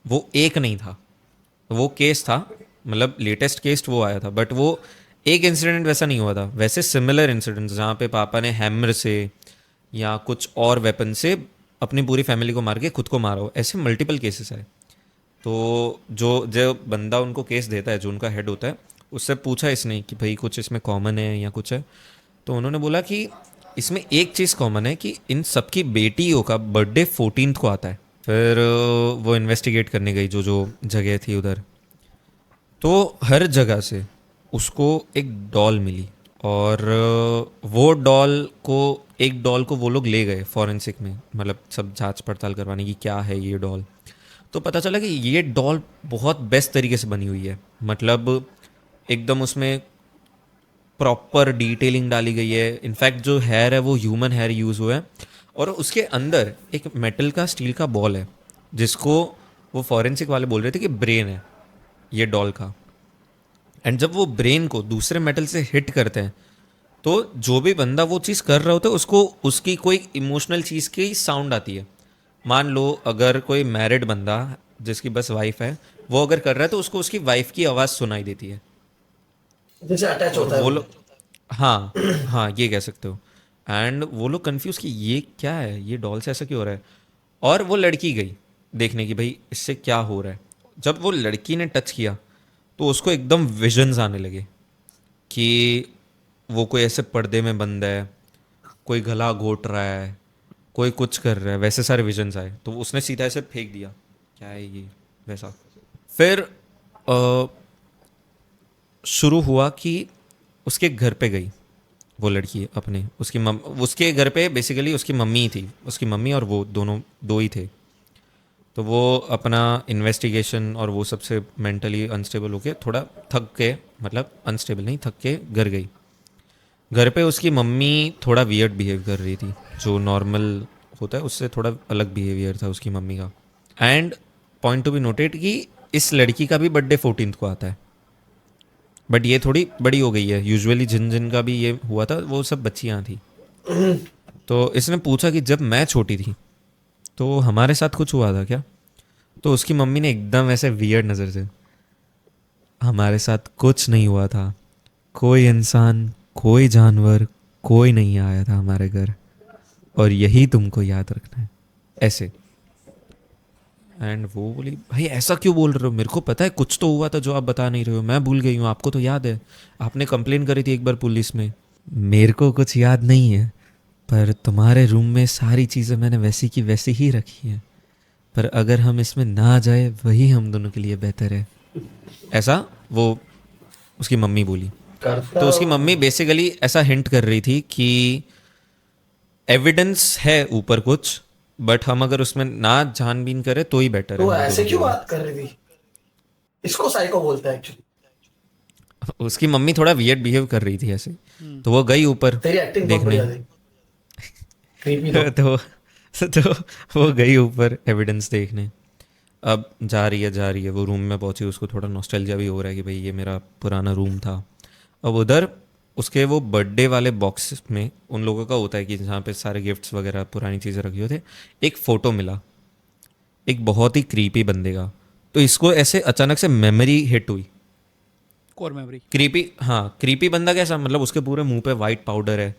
Speaker 2: वो एक नहीं था, वो केस था, मतलब लेटेस्ट केस वो आया था, बट वो एक इंसिडेंट वैसा नहीं हुआ था। वैसे सिमिलर इंसिडेंट्स जहाँ पे पापा ने हैमर से या कुछ और वेपन से अपनी पूरी फैमिली को मार के खुद को मारा हो, ऐसे मल्टीपल केसेस है। तो जो जो बंदा उनको केस देता है, जो उनका हेड होता है, उससे पूछा इसने कि भाई कुछ इसमें कॉमन है या कुछ है, तो उन्होंने बोला कि इसमें एक चीज़ कॉमन है कि इन सबकी बेटियों का बर्थडे 14th को आता है। फिर वो इन्वेस्टिगेट करने गई जो जो जगह थी उधर, तो हर जगह से उसको एक डॉल मिली, और वो एक डॉल को वो लोग ले गए फॉरेंसिक में, मतलब सब जांच पड़ताल करवाने की क्या है ये डॉल। तो पता चला कि ये डॉल बहुत बेस्ट तरीके से बनी हुई है, मतलब एकदम उसमें प्रॉपर डिटेलिंग डाली गई है। इनफैक्ट जो हेयर है वो ह्यूमन हेयर यूज़ हुआ है, और उसके अंदर एक मेटल का स्टील का बॉल है जिसको वो फॉरेंसिक वाले बोल रहे थे कि ब्रेन है ये डॉल का। एंड जब वो ब्रेन को दूसरे मेटल से हिट करते हैं तो जो भी बंदा वो चीज़ कर रहा होता है उसको उसकी कोई इमोशनल चीज़ की साउंड आती है। मान लो अगर कोई मैरिड बंदा जिसकी बस वाइफ है, वो अगर कर रहा है तो उसको उसकी वाइफ की आवाज़ सुनाई देती है।
Speaker 1: जैसे अटैच
Speaker 2: और
Speaker 1: होता है
Speaker 2: वो
Speaker 1: वो।
Speaker 2: लोग, हाँ हाँ ये कह सकते हो। एंड वो लोग कंफ्यूज कि ये क्या है, ये डॉल से ऐसा क्यों हो रहा है। और वो लड़की गई देखने की भाई इससे क्या हो रहा है। जब वो लड़की ने टच किया तो उसको एकदम विजन्स आने लगे कि वो कोई ऐसे पर्दे में बंद है, कोई गला घोट रहा है, कोई कुछ कर रहा है, वैसे सारे विजन्स आए। तो उसने सीधा ऐसे फेंक दिया, क्या है ये वैसा। फिर शुरू हुआ कि उसके घर पे गई वो लड़की अपने, उसके घर पे बेसिकली उसकी मम्मी थी, उसकी मम्मी और वो दोनों दो ही थे। तो वो अपना इन्वेस्टिगेशन और वो सबसे मेंटली अनस्टेबल होके थोड़ा थक के, मतलब अनस्टेबल नहीं, थक के घर गई। घर पे उसकी मम्मी थोड़ा वियर्ड बिहेव कर रही थी, जो नॉर्मल होता है उससे थोड़ा अलग बिहेवियर था उसकी मम्मी का। And point to be noted कि इस लड़की का भी बर्थडे 14th को आता है, बट ये थोड़ी बड़ी हो गई है। यूजुअली जिन जिन का भी ये हुआ था वो सब बच्चियाँ थी। तो इसने पूछा कि जब मैं छोटी थी तो हमारे साथ कुछ हुआ था क्या। तो उसकी मम्मी ने एकदम ऐसे वियर्ड नज़र से, हमारे साथ कुछ नहीं हुआ था, कोई इंसान, कोई जानवर, कोई नहीं आया था हमारे घर, और यही तुमको याद रखना है, ऐसे। एंड वो बोली भाई ऐसा क्यों बोल रहे हो, मेरे को पता है कुछ तो हुआ था जो आप बता नहीं रहे हो, मैं भूल गई हूँ, आपको तो याद है, आपने कंप्लेन करी थी एक बार पुलिस में। मेरे को कुछ याद नहीं है, पर तुम्हारे रूम में सारी चीज़ें मैंने वैसी की वैसी ही रखी हैं, पर अगर हम इसमें ना जाए वही हम दोनों के लिए बेहतर है, ऐसा वो उसकी मम्मी बोली। तो उसकी मम्मी बेसिकली ऐसा हिंट कर रही थी कि एविडेंस है ऊपर कुछ, बट हम अगर उसमें ना छानबीन करें तो ही बेटर
Speaker 1: तो
Speaker 2: है।
Speaker 1: ऐसे क्यों बात कर रही थी? इसको साइको बोलता है एक्चुअली।
Speaker 2: उसकी मम्मी थोड़ा वियर्ड बिहेव कर रही थी ऐसे, तो वो गई ऊपर
Speaker 1: तेरी एक्टिंग बहुत
Speaker 2: देखने।
Speaker 1: बढ़िया थी। Creepy तो।
Speaker 2: तो वो गई ऊपर एविडेंस देखने। अब जा रही है, वो रूम में पहुंची, उसको थोड़ा नॉस्टैल्जिया भी हो रहा है कि भाई ये मेरा पुराना रूम था। अब उधर उसके वो बर्थडे वाले बॉक्स में उन लोगों का होता है कि जहाँ पे सारे गिफ्ट्स वगैरह पुरानी चीज़ें रखी होते, एक फ़ोटो मिला एक बहुत ही क्रीपी बंदे का। तो इसको ऐसे अचानक से मेमोरी हिट हुई,
Speaker 3: कोर मेमोरी।
Speaker 2: क्रीपी, हाँ क्रीपी बंदा कैसा, मतलब उसके पूरे मुंह पे वाइट पाउडर है,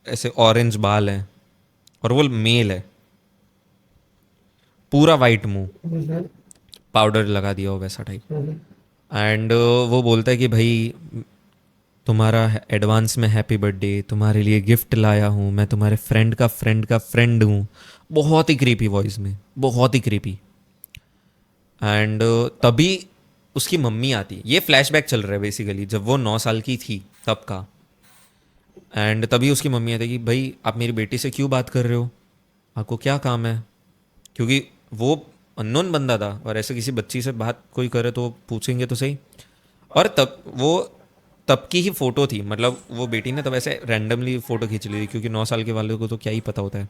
Speaker 2: ऐसे ऑरेंज बाल है, और वो मेल है, पूरा वाइट मुंह, पाउडर लगा दिया हो वैसा टाइप। एंड वो बोलता है कि भाई तुम्हारा एडवांस में हैप्पी बर्थडे, तुम्हारे लिए गिफ्ट लाया हूँ, मैं तुम्हारे फ्रेंड का फ्रेंड हूँ। बहुत ही क्रीपी वॉइस में, बहुत ही क्रीपी। एंड तभी उसकी मम्मी आती, ये फ्लैशबैक चल रहा है बेसिकली जब वो 9 साल की थी तब का। एंड तभी उसकी मम्मी आती कि भाई आप मेरी बेटी से क्यों बात कर रहे हो, आपको क्या काम है, क्योंकि वो अननोन बंदा था और ऐसे किसी बच्ची से बात कोई करे तो पूछेंगे तो सही। और तब की ही फ़ोटो थी, मतलब वो बेटी ने तब ऐसे रैंडमली फ़ोटो खींच ली थी, क्योंकि 9 साल के वाले को तो क्या ही पता होता है,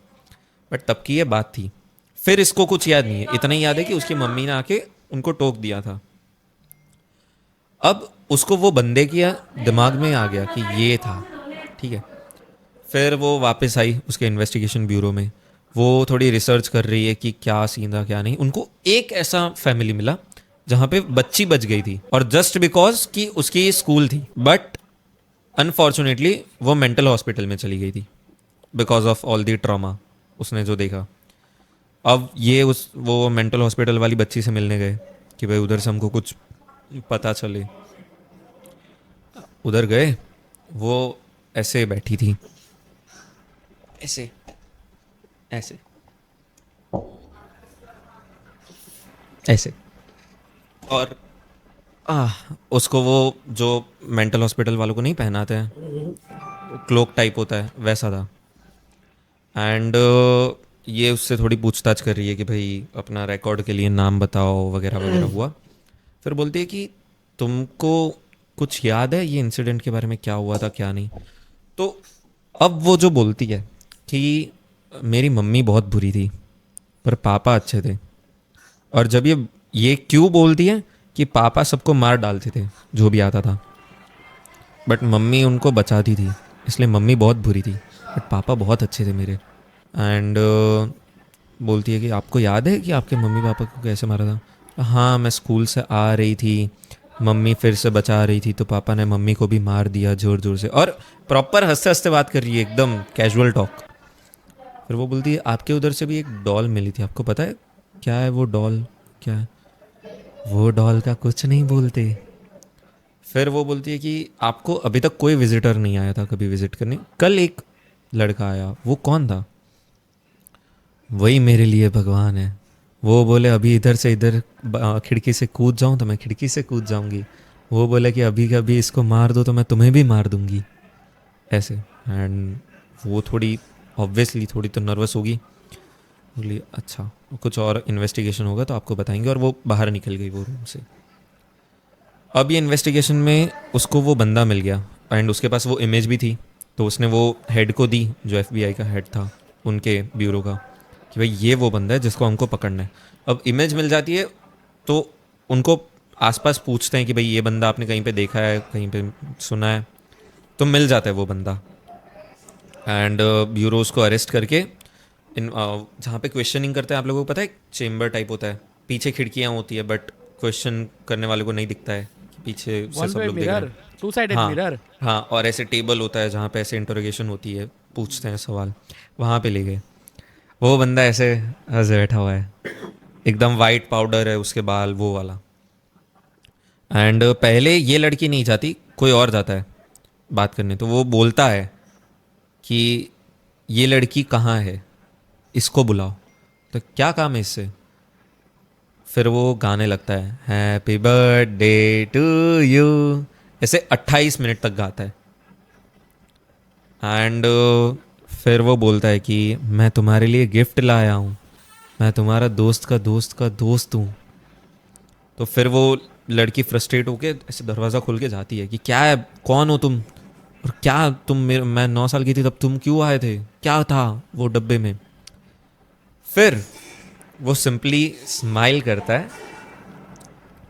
Speaker 2: बट तब की ये बात थी। फिर इसको कुछ याद नहीं है, इतना ही याद है कि उसकी मम्मी ने आके उनको टोक दिया था। अब उसको वो बंदे की दिमाग में आ गया कि ये था, ठीक है। फिर वो वापस आई उसके इन्वेस्टिगेशन ब्यूरो में, वो थोड़ी रिसर्च कर रही है कि क्या सीन था क्या नहीं। उनको एक ऐसा फैमिली मिला जहाँ पे बच्ची बच गई थी, और जस्ट बिकॉज कि उसकी स्कूल थी, बट अनफॉर्चुनेटली वो मेंटल हॉस्पिटल में चली गई थी because of all the trauma उसने जो देखा। अब ये वो मेंटल हॉस्पिटल वाली बच्ची से मिलने गए कि भाई उधर से हमको कुछ पता चले। उधर गए, वो ऐसे बैठी थी, ऐसे ऐसे ऐसे, और उसको वो जो मेंटल हॉस्पिटल वालों को नहीं पहनाते हैं, क्लोक टाइप होता है, वैसा था। एंड ये उससे थोड़ी पूछताछ कर रही है कि भाई अपना रिकॉर्ड के लिए नाम बताओ वगैरह वगैरह हुआ। फिर बोलती है कि तुमको कुछ याद है ये इंसिडेंट के बारे में, क्या हुआ था क्या नहीं। तो अब वो जो बोलती है कि मेरी मम्मी बहुत बुरी थी पर पापा अच्छे थे। और जब ये क्यों बोलती है कि पापा सबको मार डालते थे जो भी आता था, बट मम्मी उनको बचाती थी, इसलिए मम्मी बहुत बुरी थी बट पापा बहुत अच्छे थे मेरे। एंड बोलती है कि आपको याद है कि आपके मम्मी पापा को कैसे मारा था? हाँ, मैं स्कूल से आ रही थी, मम्मी फिर से बचा रही थी तो पापा ने मम्मी को भी मार दिया ज़ोर ज़ोर से। और प्रॉपर हंसते हंसते बात कर रही है, एकदम कैजुअल टॉक। फिर वो बोलती है आपके उधर से भी एक डॉल मिली थी, आपको पता है क्या है वो डॉल? क्या है वो डॉल? का कुछ नहीं बोलते। फिर वो बोलती है कि आपको अभी तक कोई विजिटर नहीं आया था कभी विजिट करने, कल एक लड़का आया, वो कौन था? वही मेरे लिए भगवान है। वो बोले अभी इधर से इधर खिड़की से कूद जाऊं तो मैं खिड़की से कूद जाऊंगी, वो बोले कि अभी कभी इसको मार दो तो मैं तुम्हें भी मार दूंगी, ऐसे। एंड वो थोड़ी ऑब्वियसली थोड़ी तो नर्वस होगी, बोली अच्छा कुछ और इन्वेस्टिगेशन होगा तो आपको बताएंगे, और वो बाहर निकल गई वो रूम से। अब ये इन्वेस्टिगेशन में उसको वो बंदा मिल गया एंड उसके पास वो इमेज भी थी, तो उसने वो हेड को दी जो FBI का हेड था उनके ब्यूरो का, कि भाई ये वो बंदा है जिसको हमको पकड़ना है। अब इमेज मिल जाती है तो उनको आसपास पूछते हैं कि भाई ये बंदा आपने कहीं पे देखा है, कहीं पे सुना है, तो मिल जाता है वो बंदा। एंड ब्यूरो उसको अरेस्ट करके जहाँ पे क्वेश्चनिंग करते हैं, आप लोगों को पता है चेम्बर टाइप होता है, पीछे खिड़कियाँ होती है बट क्वेश्चन करने वाले को नहीं दिखता है कि पीछे से सब लोग देख रहे हैं।
Speaker 3: टू साइडेड
Speaker 2: हाँ
Speaker 3: मिरर।
Speaker 2: हाँ, और ऐसे टेबल होता है जहाँ पे ऐसे इंटरोगेशन होती है, पूछते हैं सवाल, वहाँ पे ले गए। वो बंदा ऐसे हंस बैठा हुआ है, एकदम वाइट पाउडर है उसके बाल, वो वाला। एंड पहले ये लड़की नहीं जाती, कोई और जाता है बात करने, तो वो बोलता है कि ये लड़की कहाँ है, इसको बुलाओ। तो क्या काम है इससे? फिर वो गाने लगता है हैप्पी बर्थडे टू यू, ऐसे 28 मिनट तक गाता है। एंड फिर वो बोलता है कि मैं तुम्हारे लिए गिफ्ट लाया हूँ, मैं तुम्हारा दोस्त का दोस्त हूँ। तो फिर वो लड़की फ्रस्ट्रेट होके ऐसे दरवाज़ा खोल के जाती है कि क्या है, कौन हो तुम, और क्या तुम मैं 9 साल की थी तब तुम क्यों आए थे, क्या था वो डब्बे में? फिर वो सिंपली स्माइल करता है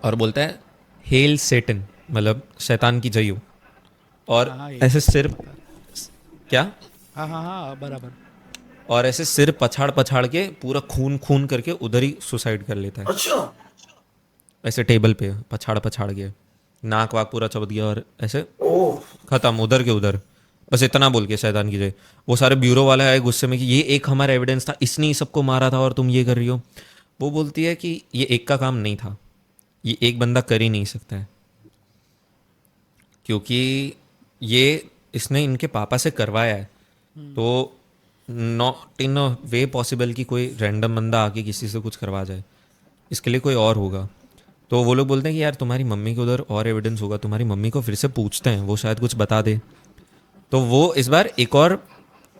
Speaker 2: और बोलता है हेल सेटन, मतलब शैतान की जय हो, और
Speaker 3: हाँ, ये
Speaker 2: ऐसे सिर क्या
Speaker 3: हाँ बराबर।
Speaker 2: और ऐसे सिर पछाड़ पछाड़ के पूरा खून खून करके उधर ही सुसाइड कर लेता है,
Speaker 1: अच्छा
Speaker 2: ऐसे टेबल पे पछाड़ पछाड़ के, नाक वाक पूरा चबत गया और ऐसे
Speaker 1: ओह
Speaker 2: खत्म उधर के उधर। बस इतना बोल के शैतान की जय। वो सारे ब्यूरो वाले आए गुस्से में कि ये एक हमारा एविडेंस था, इसने ही सबको मारा था और तुम ये कर रही हो। वो बोलती है कि ये एक का काम नहीं था, ये एक बंदा कर ही नहीं सकता है, क्योंकि ये इसने इनके पापा से करवाया है, तो not in a way possible कि कोई रैंडम बंदा आके किसी से कुछ करवा जाए, इसके लिए कोई और होगा। तो वो लोग बोलते हैं कि यार तुम्हारी मम्मी के उधर और एविडेंस होगा, तुम्हारी मम्मी को फिर से पूछते हैं, वो शायद कुछ बता दे। तो वो इस बार एक और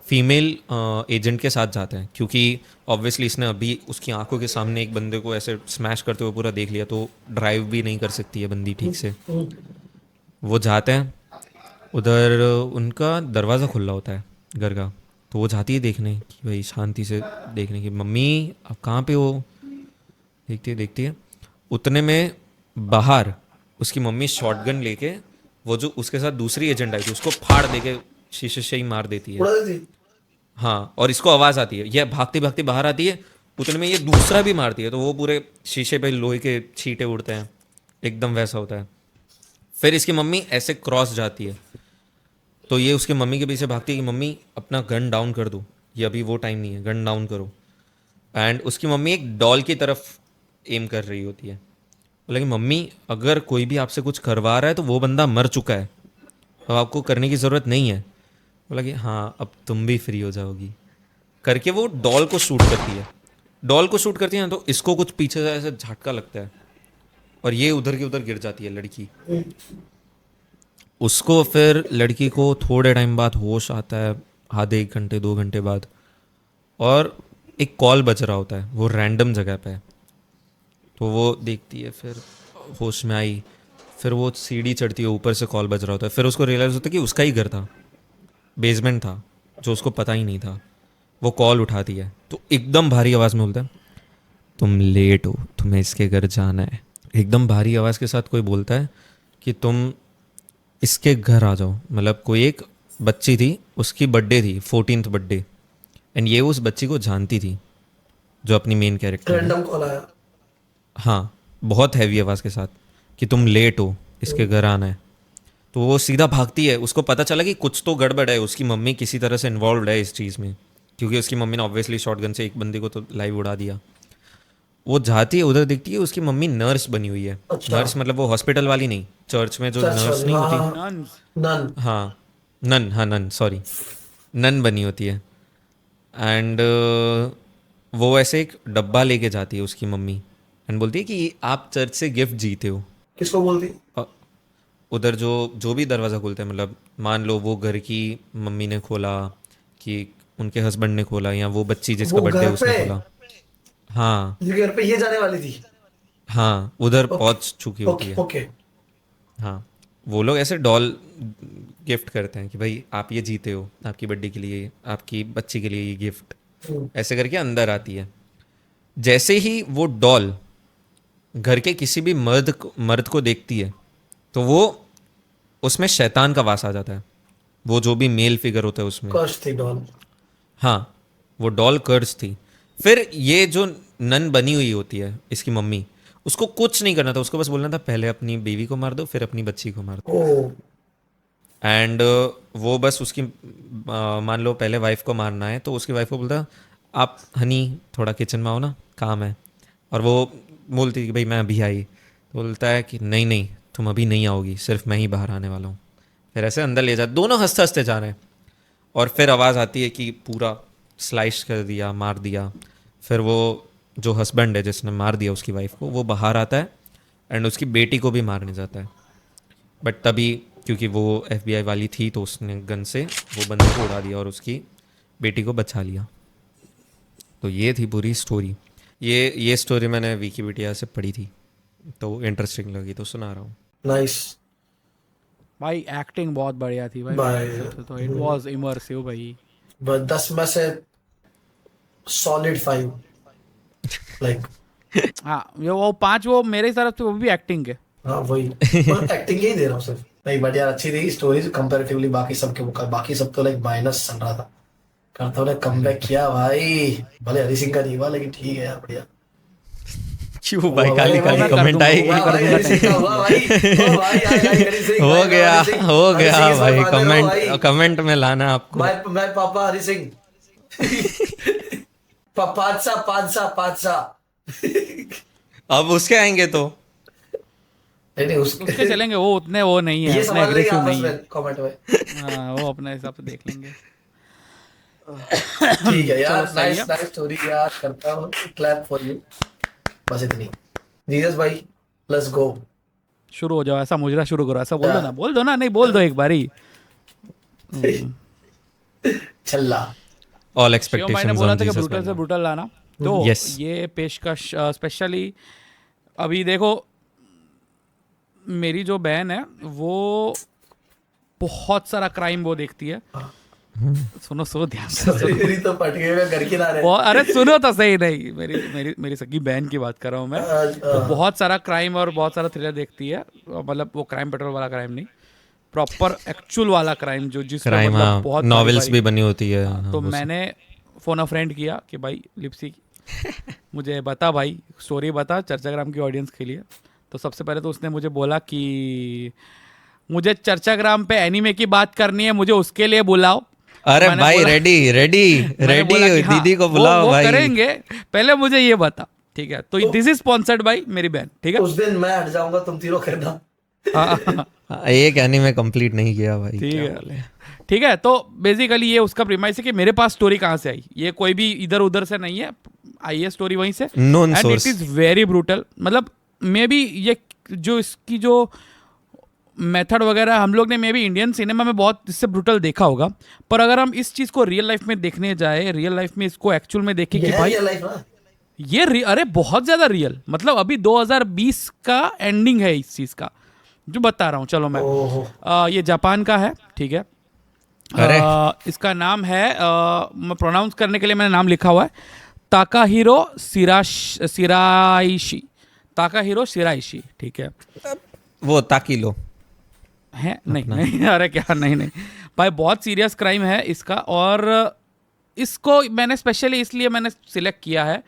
Speaker 2: फीमेल एजेंट के साथ जाते हैं, क्योंकि ऑब्वियसली इसने अभी उसकी आंखों के सामने एक बंदे को ऐसे स्मैश करते हुए पूरा देख लिया, तो ड्राइव भी नहीं कर सकती है बंदी ठीक से। वो जाते हैं उधर, उनका दरवाज़ा खुला होता है घर का, तो वो जाती है देखने कि भाई शांति से देखने की, मम्मी आप कहाँ पे हो, देखती है। उतने में बाहर उसकी मम्मी शॉटगन लेके, वो जो उसके साथ दूसरी एजेंट आई थी उसको फाड़ दे के शीशे से ही मार देती है।
Speaker 1: उड़ा दी थी।
Speaker 2: हाँ, और इसको आवाज़ आती है, यह भागती भागती बाहर आती है, उतने में ये दूसरा भी मारती है, तो वो पूरे शीशे पे लोहे के छींटे उड़ते हैं, एकदम वैसा होता है। फिर इसकी मम्मी ऐसे क्रॉस जाती है, तो ये उसके मम्मी के पीछे भागती है कि मम्मी अपना गन डाउन कर दो, ये अभी वो टाइम नहीं है, गन डाउन करो। एंड उसकी मम्मी एक डॉल की तरफ एम कर रही होती है, बोला कि मम्मी अगर कोई भी आपसे कुछ करवा रहा है तो वो बंदा मर चुका है, तो आपको करने की ज़रूरत नहीं है। बोला कि हाँ अब तुम भी फ्री हो जाओगी करके वो डॉल को शूट करती है। डॉल को शूट करती है ना, तो इसको कुछ पीछे से ऐसे झटका लगता है और ये उधर की उधर गिर जाती है लड़की। उसको फिर लड़की को थोड़े टाइम बाद होश आता है, आधे 1 घंटे 2 घंटे बाद, और एक कॉल बज रहा होता है, वो रैंडम जगह पे है। तो वो देखती है, फिर होश में आई, फिर वो सीढ़ी चढ़ती है, ऊपर से कॉल बज रहा होता है। फिर उसको रियलाइज़ होता है कि उसका ही घर था, बेसमेंट था, जो उसको पता ही नहीं था। वो कॉल उठाती है तो एकदम भारी आवाज़ में बोलता है तुम लेट हो, तुम्हें इसके घर जाना है। एकदम भारी आवाज़ के साथ कोई बोलता है कि तुम इसके घर आ जाओ। मतलब कोई एक बच्ची थी, उसकी बर्थडे थी, 14th बर्थडे, एंड ये उस बच्ची को जानती थी जो अपनी मेन कैरेक्टर है।
Speaker 1: रैंडम कॉल आया।
Speaker 2: हाँ, बहुत हैवी आवाज़ के साथ कि तुम लेट हो, इसके घर आना है। तो वो सीधा भागती है, उसको पता चला कि कुछ तो गड़बड़ है, उसकी मम्मी किसी तरह से इन्वॉल्व है इस चीज़ में, क्योंकि उसकी मम्मी ने ऑब्वियसली शॉटगन से एक बंदे को तो लाइव उड़ा दिया। वो जाती है, उधर देखती है उसकी मम्मी नर्स बनी हुई है। नर्स मतलब वो हॉस्पिटल वाली नहीं, चर्च में जो नर्स नहीं होती,
Speaker 3: नन
Speaker 2: हाँ नन, हाँ नन, सॉरी, नन बनी होती है। एंड वो ऐसे एक डब्बा लेके जाती है उसकी मम्मी, एंड बोलती है कि आप चर्च से गिफ्ट जीते हो।
Speaker 1: किसको बोलती?
Speaker 2: उधर जो भी दरवाज़ा खोलते हैं, मतलब मान लो वो घर की मम्मी ने खोला, कि उनके हस्बैंड ने खोला, या वो बच्ची जिसका
Speaker 1: वो
Speaker 2: बर्थडे
Speaker 1: घर
Speaker 2: उसने
Speaker 1: पे?
Speaker 2: खोला। हाँ
Speaker 1: ये घर पे ये जाने वाली थी?
Speaker 2: हाँ, उधर पहुंच चुकी होती
Speaker 1: ओके
Speaker 2: है।
Speaker 1: ओके।
Speaker 2: हाँ, वो लोग ऐसे डॉल गिफ्ट करते हैं कि भाई आप ये जीते हो, आपकी बर्थडे के लिए, आपकी बच्ची के लिए ये गिफ्ट, ऐसे करके अंदर आती है। जैसे ही वो डॉल घर के किसी भी मर्द को देखती है, तो वो उसमें शैतान का वास आ जाता है, वो जो भी मेल फिगर होता है उसमें।
Speaker 1: कर्स थी डॉल।
Speaker 2: हाँ, वो डॉल कर्स थी। फिर ये जो नन बनी हुई होती है इसकी मम्मी, उसको कुछ नहीं करना था, उसको बस बोलना था पहले अपनी बीवी को मार दो, फिर अपनी बच्ची को मार दो।
Speaker 1: ओ
Speaker 2: एंड वो बस उसकी मान लो पहले वाइफ को मारना है, तो उसकी वाइफ को बोलता आप हनी थोड़ा किचन में आओ ना, काम है। और वो बोलती कि भाई मैं अभी आई, तो बोलता है कि नहीं नहीं तुम अभी नहीं आओगी, सिर्फ मैं ही बाहर आने वाला हूँ। फिर ऐसे अंदर ले जा, दोनों हंसते हंसते जा रहे हैं, और फिर आवाज़ आती है कि पूरा स्लाइस कर दिया, मार दिया। फिर वो जो हस्बैंड है जिसने मार दिया उसकी वाइफ को, वो बाहर आता है एंड उसकी बेटी को भी मारने जाता है। बट तभी क्योंकि वो FBI वाली थी, तो उसने गन से वो बंदे को उड़ा दिया और उसकी बेटी को बचा लिया। तो ये थी पूरी स्टोरी। ये स्टोरी मैंने विकिपीडिया से पढ़ी थी, तो इंटरेस्टिंग लगी तो सुना रहा हूँ।
Speaker 1: नाइस
Speaker 3: भाई, एक्टिंग बहुत बढ़िया थी भाई।
Speaker 1: भाई।
Speaker 3: तो इट वाज इमर्सिव भाई।
Speaker 1: बस 10 में से सॉलिड 5 लाइक।
Speaker 3: हाँ, वो 5 वो मेरे हिसाब से वो भी एक्टिंग के।
Speaker 1: हाँ वही एक्टिंग ही दे रहा हूँ सिर्फ। नहीं बट यार अच्छी थी स्टोरी कंपैरेटिवली बाकी सबके मुकाबले। बाकी सब तो लाइक माइनस चल रहा था। करता ने कमबैक किया भाई, भले हरी सिंह का नहीं हुआ लेकिन ठीक है यार, बढ़िया।
Speaker 2: क्यों भाई, काली
Speaker 3: मैं
Speaker 2: काली
Speaker 3: कर
Speaker 2: कमेंट
Speaker 3: दूंगा,
Speaker 2: आएगी।
Speaker 3: मैं कर दूंगा।
Speaker 2: हो गया भाई, कमेंट में लाना आपको।
Speaker 1: मैं पापा हरी सिंह। पादशाह।
Speaker 2: अब उसके आएंगे तो
Speaker 1: नहीं
Speaker 3: उसके चलेंगे, वो उतने वो नहीं है,
Speaker 1: ये
Speaker 3: उतने
Speaker 1: समझ लेंगे
Speaker 3: एग्रेसिव
Speaker 1: आपस
Speaker 3: नहीं है।
Speaker 1: में कमेंट में।
Speaker 3: हाँ, वो अपने हिसाब से देख लेंगे।
Speaker 1: ठीक है यार,
Speaker 3: चलो, सही है।
Speaker 1: नाइस स्टोरी यार, करता हूँ क्लैप फॉर यू। बस इतनी। जीसस भाई लेट्स गो।
Speaker 3: शुरू हो जाओ, ऐसा मुजरा शुरू करो, ऐसा बोल दो ना, नहीं बोल दो एक बारी।
Speaker 1: चल्ला
Speaker 2: ऑल
Speaker 3: शिवम भाई ने बोला था कि ब्रूटल से
Speaker 2: एक्सपेक्टेशंस
Speaker 3: ब्रूटल लाना, तो
Speaker 2: Yes.
Speaker 3: ये पेशकश स्पेशली अभी देखो, मेरी जो बहन है वो बहुत सारा क्राइम वो देखती है। सुनो ध्यान से सुनो।
Speaker 1: मेरी तो पट गई, मैं घर की ना रहे।
Speaker 3: अरे सुनो तो सही, नहीं मेरी सगी बहन की बात कर रहा हूँ मैं। तो बहुत सारा क्राइम और बहुत सारा थ्रिलर देखती है, मतलब वो क्राइम पेट्रोल वाला क्राइम नहीं, प्रॉपर एक्चुअल वाला क्राइम जो जिसमें
Speaker 2: क्राइम,
Speaker 3: मतलब
Speaker 2: हाँ,
Speaker 3: बहुत
Speaker 2: नॉवेल्स
Speaker 3: भारी
Speaker 2: भी बनी होती है।
Speaker 3: हाँ,
Speaker 2: हाँ,
Speaker 3: तो
Speaker 2: वो सब।
Speaker 3: मैंने फोन अ फ्रेंड किया कि भाई लिप्सी मुझे बता भाई, स्टोरी बता चर्चाग्राम की ऑडियंस के लिए। तो सबसे पहले तो उसने मुझे बोला कि मुझे चर्चाग्राम पे एनीमे की बात करनी है, मुझे उसके लिए बुलाओ।
Speaker 2: अरे
Speaker 3: मैंने
Speaker 2: भाई,
Speaker 3: बोला-
Speaker 2: रेडी रेडी
Speaker 3: मैंने बोला
Speaker 2: रेडी,
Speaker 3: कि हाँ,
Speaker 2: दीदी को बुलाओ
Speaker 3: वो
Speaker 2: भाई।
Speaker 3: करेंगे, पहले मुझे ये बता, ठीक है। तो दिस इज स्पॉन्सर्ड बाय मेरी बहन, ठीक है।
Speaker 1: उस दिन मैं हट जाऊंगा, तुम तीनों करना।
Speaker 3: हाँ,
Speaker 2: एक एनीमे कंप्लीट नहीं किया भाई,
Speaker 3: ठीक
Speaker 2: क्या
Speaker 3: है
Speaker 2: बोले।
Speaker 3: ठीक है। तो बेसिकली ये उसका प्रीमाइस है कि मेरे पास स्टोरी कहाँ से आई, ये कोई भी इधर उधर से नहीं है, आई है स्टोरी वहीं से।
Speaker 2: Known
Speaker 3: and it
Speaker 2: source।
Speaker 3: Is very brutal. मतलब मे बी ये जो इसकी जो मेथड वगैरह हम लोग ने मे बी इंडियन सिनेमा में बहुत इससे ब्रूटल देखा होगा, पर अगर हम इस चीज़ को रियल लाइफ में देखने जाए, रियल लाइफ में इसको एक्चुअल में देखें कि भाई
Speaker 1: लाइफ ना,
Speaker 3: ये अरे बहुत ज़्यादा रियल, मतलब अभी 2020 का एंडिंग है इस चीज़ का जो बता रहा हूँ। चलो मैं
Speaker 1: ओहो।
Speaker 3: ये जापान का है, ठीक है।
Speaker 2: अरे।
Speaker 3: इसका नाम है मैं प्रोनाउंस करने के लिए मैंने नाम लिखा हुआ है, ताकाहिरो सिराइशी, ताकाहिरो सिराइशी, ठीक है।
Speaker 2: वो ताकि लो।
Speaker 3: है नहीं नहीं अरे क्या, नहीं नहीं भाई, बहुत सीरियस क्राइम है इसका। और इसको मैंने स्पेशली इसलिए मैंने सिलेक्ट किया है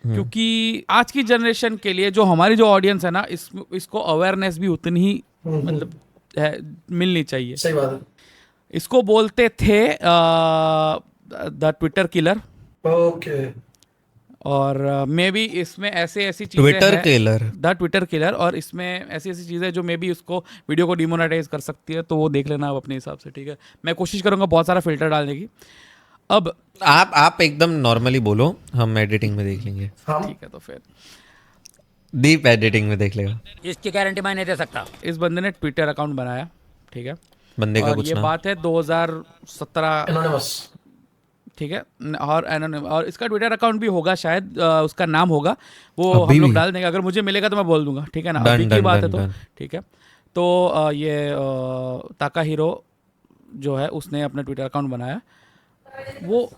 Speaker 3: क्योंकि आज की जनरेशन के लिए जो हमारी जो ऑडियंस है ना, इसको अवेयरनेस भी उतनी ही मतलब है, मिलनी चाहिए।
Speaker 1: सही बात है।
Speaker 3: इसको बोलते थे द ट्विटर किलर।
Speaker 1: ओके।
Speaker 3: और मे बी इसमें ऐसे ऐसी चीजें
Speaker 2: ट्विटर
Speaker 3: हैं,
Speaker 2: किलर।
Speaker 3: द ट्विटर किलर, और इसमें ऐसी ऐसी चीज़ें जो मे बी उसको वीडियो को डिमोनेटाइज कर सकती है, तो वो देख लेना आप अपने हिसाब से, ठीक है। मैं कोशिश करूंगा बहुत सारा फिल्टर डालने की। अब
Speaker 2: आप एकदम नॉर्मली बोलो, हम एडिटिंग में देख लेंगे।
Speaker 1: हम
Speaker 3: ठीक है, तो फिर
Speaker 2: दीप एडिटिंग में देख लेगा।
Speaker 5: इसकी गारंटी मैं नहीं दे सकता।
Speaker 3: इस बंदे ने ट्विटर अकाउंट बनाया, ठीक है।
Speaker 2: बंदे का
Speaker 3: और
Speaker 2: कुछ
Speaker 3: ये
Speaker 2: नाम।
Speaker 3: बात है 2017,
Speaker 1: एनोनिमस।
Speaker 3: ठीक है। और एनोनिम, और इसका ट्विटर अकाउंट भी होगा शायद, उसका नाम होगा वो
Speaker 2: अभी
Speaker 3: हम लोग
Speaker 2: भी?
Speaker 3: डाल देंगे, अगर मुझे मिलेगा तो मैं बोल दूंगा, ठीक है ना।
Speaker 2: Done,
Speaker 3: अभी की
Speaker 2: done,
Speaker 3: बात है
Speaker 2: done,
Speaker 3: तो
Speaker 2: done.
Speaker 3: ठीक है। तो ये ताकाहिरो जो है उसने अपना ट्विटर अकाउंट बनाया वो,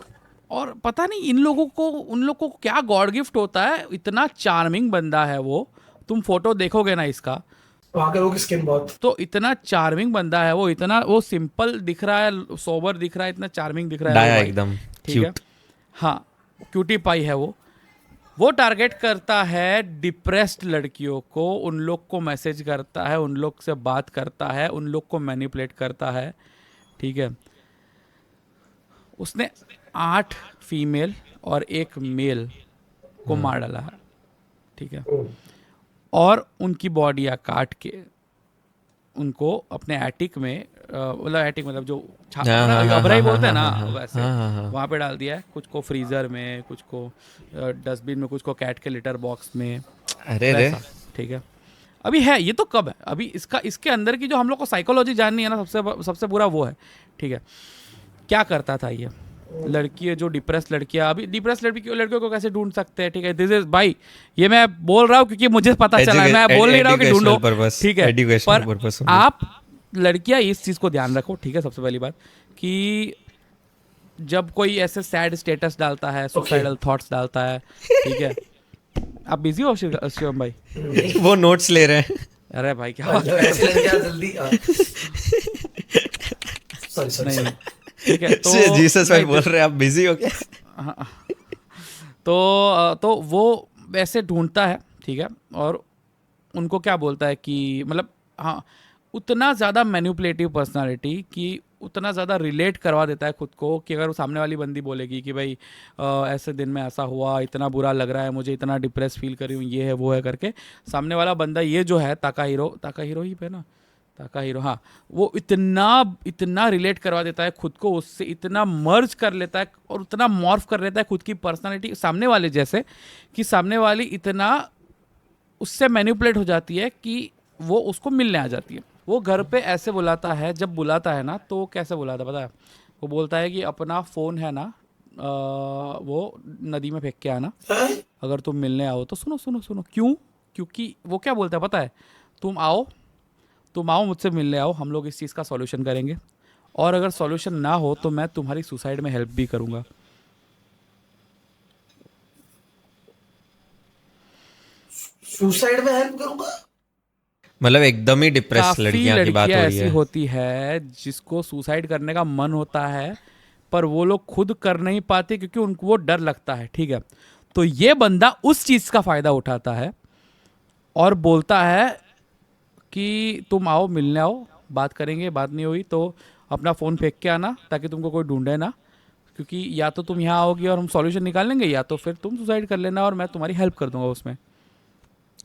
Speaker 3: और पता नहीं इन लोगों को, उन लोगों को क्या गॉड गिफ्ट होता है, इतना चार्मिंग बंदा है वो। तुम फोटो देखोगे ना इसका,
Speaker 1: वहां के लोगों की स्किन बहुत।
Speaker 3: तो इतना चार्मिंग बंदा है वो, इतना वो सिंपल दिख रहा है, सोबर दिख रहा है, इतना चार्मिंग दिख रहा है वो
Speaker 2: डाया
Speaker 3: भाई,
Speaker 2: एकदम
Speaker 3: ठीक है।
Speaker 2: क्यूट।
Speaker 3: हाँ, क्यूटी पाई है वो टारगेट करता है डिप्रेस्ड लड़कियों को, उन लोग को मैसेज करता है, उन लोग से बात करता है, उन लोग को मैनिपुलेट करता है, ठीक है। उसने 8 फीमेल और 1 मेल को मार डाला है, ठीक है। और उनकी बॉडियाँ काट के उनको अपने एटिक में, मतलब एटिक मतलब जो अबराई बोलते हैं ना, वैसे वहाँ पे डाल दिया है। कुछ को फ्रीजर में, कुछ को डस्टबिन में, कुछ को कैट के लिटर बॉक्स में,
Speaker 2: अरे रे।
Speaker 3: वैसा, ठीक है। अभी है ये तो कब है, अभी इसके अंदर की जो हम लोग को साइकोलॉजी जाननी है ना, सबसे बुरा वो है, ठीक है। क्या करता था ये लड़की है जो डिप्रेस लड़कियां, अभी डिप्रेस लड़कियों को कैसे ढूंढ सकते हैं, ठीक है। दिस इज भाई, ये मैं बोल रहा हूँ क्योंकि मुझे पता चला है, मैं बोल नहीं रहा हूँ कि ढूंढो, ठीक है। पर आप लड़कियां इस चीज को ध्यान रखो, ठीक है। सबसे पहली बात कि जब कोई ऐसे सैड स्टेटस डालता है, सुसाइडल थॉट्स डालता है, ठीक है। आप बिजी हो शिवम भाई?
Speaker 2: वो नोट्स ले रहे हैं।
Speaker 3: अरे भाई क्या बात है?
Speaker 1: ऐसे क्या जल्दी। सॉरी
Speaker 3: नहीं, ठीक है। तो
Speaker 2: जीसस भाई बोल रहे हैं आप बिजी हो क्या?
Speaker 3: तो वो वैसे ढूंढता है, ठीक है। और उनको क्या बोलता है कि मतलब हाँ, उतना ज़्यादा मैनिपुलेटिव पर्सनालिटी कि उतना ज़्यादा रिलेट करवा देता है खुद को, कि अगर वो सामने वाली बंदी बोलेगी कि भाई ऐसे दिन में ऐसा हुआ, इतना बुरा लग रहा है मुझे, इतना डिप्रेस फील कर रही हूँ, ये है वो है करके, सामने वाला बंदा ये जो है ताकाहिरो ही पे ना, ताकाहिरो, हाँ, वो इतना रिलेट करवा देता है खुद को उससे, इतना मर्ज कर लेता है और उतना मॉर्फ कर लेता है खुद की पर्सनालिटी सामने वाले जैसे, कि सामने वाली इतना उससे मैनिपुलेट हो जाती है कि वो उसको मिलने आ जाती है। वो घर पे ऐसे बुलाता है, जब बुलाता है ना तो कैसे बुलाता है पता है? वो बोलता है कि अपना फ़ोन है ना वो नदी में फेंक के आना, अगर तुम मिलने आओ तो। सुनो सुनो सुनो, क्यों? क्योंकि वो क्या बोलता है पता है? तुम आओ मुझसे मिलने आओ, हम लोग इस चीज़ का सॉल्यूशन करेंगे, और अगर सॉल्यूशन ना हो तो मैं तुम्हारी सुसाइड में हेल्प भी करूँगा।
Speaker 1: सुसाइड में हेल्प करूंगा?
Speaker 2: मतलब एकदम ही डिप्रेस
Speaker 3: काफी
Speaker 2: लड़कियां की बात हो
Speaker 3: लड़कियां
Speaker 2: रही
Speaker 3: ऐसी
Speaker 2: है।
Speaker 3: होती है जिसको सुसाइड करने का मन होता है, पर वो लोग खुद कर नहीं पाते क्योंकि उनको वो डर लगता है। ठीक है, तो ये बंदा उस चीज का फायदा उठाता है और बोलता है कि तुम आओ, मिलने आओ, बात करेंगे, बात नहीं हुई तो अपना फ़ोन फेंक के आना ताकि तुमको कोई ढूंढे ना, क्योंकि या तो तुम यहाँ आओगी और हम सॉल्यूशन निकाल लेंगे, या तो फिर तुम सुसाइड कर लेना और मैं तुम्हारी हेल्प कर दूंगा उसमें।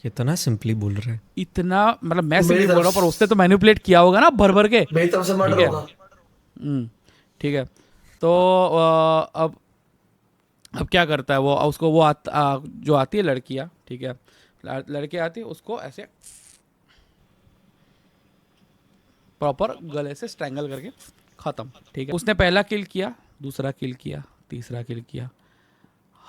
Speaker 2: कितना सिंपली बोल रहा है।
Speaker 3: इतना मतलब मैं
Speaker 1: तो
Speaker 3: सिर्फ
Speaker 1: मेरी
Speaker 3: बोल रहा हूँ,
Speaker 1: तरफ-
Speaker 3: पर उसने तो मैनिपुलेट किया होगा ना भर भर के।
Speaker 1: मेरी तरफ से
Speaker 3: ठीक
Speaker 1: मर्डर
Speaker 3: है।
Speaker 1: होगा।
Speaker 3: ठीक है, तो अब क्या करता है वो, उसको वो जो आती है लड़कियाँ, ठीक है, लड़के आती है, उसको ऐसे प्रॉपर गले से स्ट्रैंगल करके खत्म। ठीक है, उसने पहला किल किया, दूसरा किल किया, तीसरा किल किया।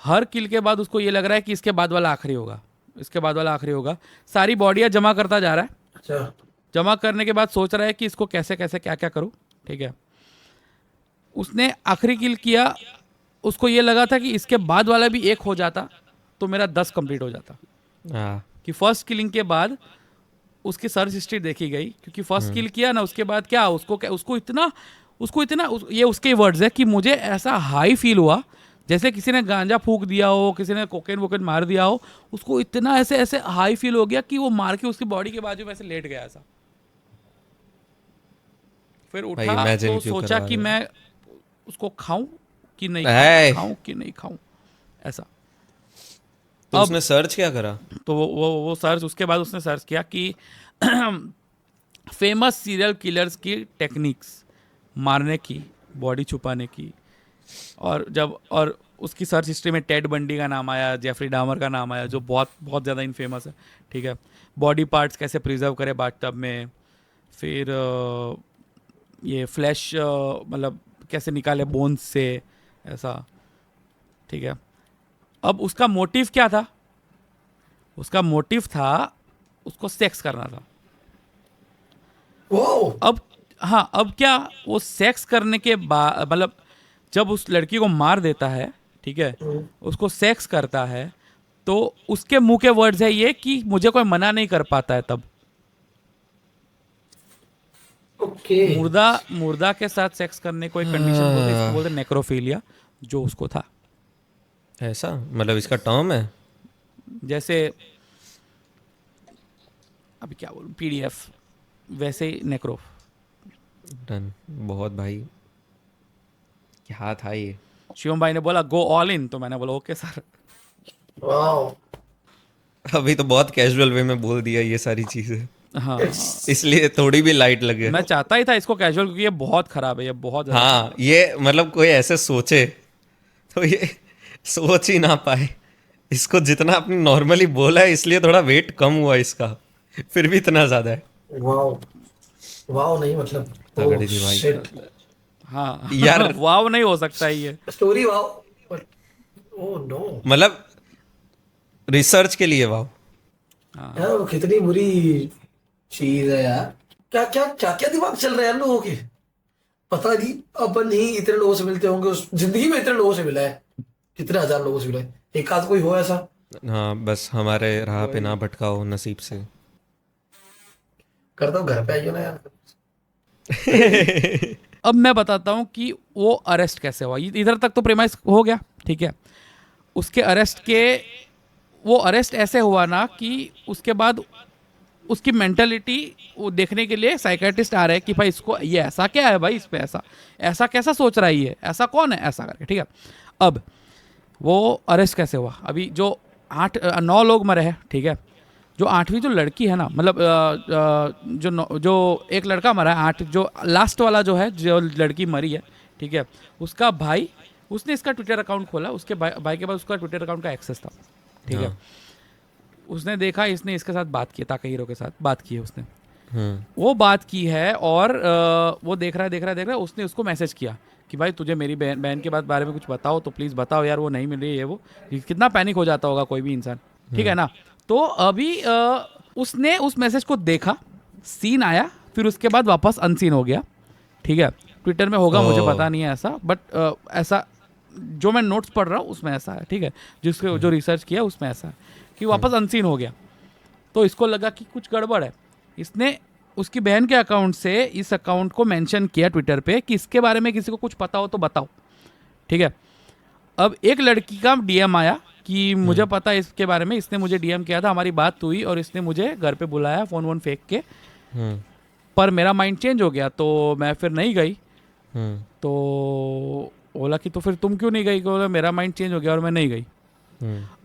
Speaker 3: हर किल के बाद उसको ये लग रहा है कि इसके बाद वाला आखिरी होगा, इसके बाद वाला आखिरी होगा। सारी बॉडियाँ जमा करता जा रहा है।
Speaker 1: अच्छा,
Speaker 3: जमा करने के बाद सोच रहा है कि इसको कैसे कैसे क्या क्या करूँ। ठीक है, उसने आखिरी किल किया, उसको ये लगा था कि इसके बाद वाला भी एक हो जाता तो मेरा 10 कंप्लीट हो जाता।
Speaker 2: हाँ,
Speaker 3: कि फर्स्ट किलिंग के बाद उसकी सर्च हिस्ट्री देखी गई, क्योंकि फर्स्ट किल किया ना, उसके बाद क्या उसको इतना ये उसके वर्ड्स है कि मुझे ऐसा हाई फील हुआ जैसे किसी ने गांजा फूक दिया हो, किसी ने कोकेन वोकेन मार दिया हो। उसको इतना ऐसे ऐसे हाई फील हो गया कि वो मार के उसकी बॉडी के बाजू में ऐसे लेट गया ऐसा। फिर
Speaker 2: भाई
Speaker 3: उठा
Speaker 2: imagine
Speaker 3: तो
Speaker 2: क्यों
Speaker 3: सोचा
Speaker 2: करवा
Speaker 3: कि
Speaker 2: रहे हो?
Speaker 3: मैं उसको खाऊं कि नहीं
Speaker 2: ऐ।
Speaker 3: खाऊं कि नहीं खाऊं, ऐसा।
Speaker 2: तो
Speaker 3: अब-
Speaker 2: उसने सर्च क्या करा?
Speaker 3: तो वो सर्च, उसके बाद उसने सर्च किया कि फेमस सीरियल किलर्स की टेक्निक्स मारने की, बॉडी छुपाने की। और उसकी सर्च हिस्ट्री में टेड बंडी का नाम आया, जेफरी डामर का नाम आया, जो बहुत बहुत ज़्यादा इनफेमस है। ठीक है, बॉडी पार्ट्स कैसे प्रिजर्व करे बाथटब में, फिर ये फ्लैश मतलब कैसे निकाले बोन्स से, ऐसा। ठीक है, अब उसका मोटिव क्या था? उसका मोटिव था उसको सेक्स करना था।
Speaker 1: वो
Speaker 3: अब हाँ, अब क्या, वो सेक्स करने के बाद मतलब जब उस लड़की को मार देता है, ठीक है, उसको सेक्स करता है, तो उसके मुंह के वर्ड्स है ये कि मुझे कोई मना नहीं कर पाता है। तब
Speaker 1: ओके,
Speaker 3: मुर्दा के साथ सेक्स करने को एक कंडीशन बोलते हैं, इसको बोलते हैं नेक्रोफिलिया, जो उसको था।
Speaker 2: ऐसा मतलब इसका टर्म है?
Speaker 3: जैसे अभी क्या बोलूं, पीडीएफ, वैसे ही नेक्रो।
Speaker 2: डन। बहुत भाई, क्या था ये?
Speaker 3: शिवम भाई ने बोला गो ऑल इन, तो मैंने बोला ओके सर।
Speaker 1: वाओ,
Speaker 2: अभी तो बहुत कैजुअल वे में बोल दिया ये सारी चीजें,
Speaker 3: हाँ,
Speaker 2: इसलिए थोड़ी भी लाइट लगे।
Speaker 3: मैं चाहता ही था इसको कैजुअल, क्योंकि ये बहुत खराब है, ये बहुत ज़्यादा।
Speaker 2: हाँ, ये मतलब कोई ऐसे सोचे तो ये सोच ही ना पाए। इसको जितना आपने नॉर्मली बोला है इसलिए थोड़ा वेट कम हुआ इसका, फिर भी इतना ज्यादा है।
Speaker 1: वाओ, वाओ नहीं मतलब
Speaker 2: तगड़ी थी भाई।
Speaker 1: शिट,
Speaker 3: हाँ
Speaker 2: यार।
Speaker 3: वाव नहीं हो सकता है ये।
Speaker 1: स्टोरी वाओ, ओह नो
Speaker 2: मतलब रिसर्च के लिए वाह।
Speaker 1: यार, वो कितनी बुरी चीज है यार। क्या क्या क्या क्या दिमाग चल रहे हैं यार लोगों के, पता नहीं। अपन ही इतने लोगों से मिलते होंगे, उस जिंदगी में इतने लोगों से मिला है, कितने हजार लोगों से मिला है, एक आध कोई हो ऐसा।
Speaker 2: हाँ, बस हमारे राह पे ना भटकाओ नसीब से।
Speaker 1: करता हूँ, घर पे आइए ना यार।
Speaker 3: अब मैं बताता हूँ कि वो अरेस्ट कैसे हुआ। इधर तक तो प्रेमाइज हो गया, ठीक है। उसके वो अरेस्ट ऐसे हुआ ना कि उसके बाद उसकी मेंटालिटी वो देखने के लिए साइकेट्रिस्ट आ रहे हैं कि भाई इसको ये ऐसा क्या है, भाई इस पे ऐसा कैसा सोच रहा है, ये ऐसा कौन है, ऐसा करके। ठीक है, अब वो अरेस्ट कैसे हुआ? अभी जो 9 लोग मरे हैं, ठीक है, जो 8वीं जो लड़की है ना, मतलब जो एक लड़का मरा है, 8 जो लास्ट वाला जो है, जो लड़की मरी है, ठीक है, उसका भाई, उसने इसका ट्विटर अकाउंट खोला, उसके भाई के पास उसका ट्विटर अकाउंट का एक्सेस था, ठीक है। उसने देखा इसने इसके साथ बात की, ताकाहीरो के साथ बात की है उसने, वो बात की है, और वो देख रहा है, उसने उसको मैसेज किया कि भाई तुझे मेरी बहन के बारे में कुछ बताओ तो प्लीज़ बताओ यार, वो नहीं मिल रही है। वो कितना पैनिक हो जाता होगा कोई भी इंसान, ठीक है ना। तो अभी उसने उस मैसेज को देखा, सीन आया, फिर उसके बाद वापस अनसीन हो गया, ठीक है। ट्विटर में होगा, मुझे पता नहीं है ऐसा, बट ऐसा जो मैं नोट्स पढ़ रहा हूँ उसमें ऐसा है, ठीक है, जो रिसर्च किया उसमें ऐसा है कि वापस अनसीन हो गया। तो इसको लगा कि कुछ गड़बड़ है, इसने उसकी बहन के अकाउंट से इस अकाउंट को मेंशन किया ट्विटर पे कि इसके बारे में किसी को कुछ पता हो तो बताओ, ठीक है। अब एक लड़की का डीएम आया कि मुझे पता है इसके बारे में, इसने मुझे डीएम किया था, हमारी बात हुई और इसने मुझे घर पे बुलाया फ़ोन वोन फेंक के, पर मेरा माइंड चेंज हो गया तो मैं फिर नहीं गई। तो बोला कि तो फिर तुम क्यों नहीं गई? बोला मेरा माइंड चेंज हो गया और मैं नहीं गई।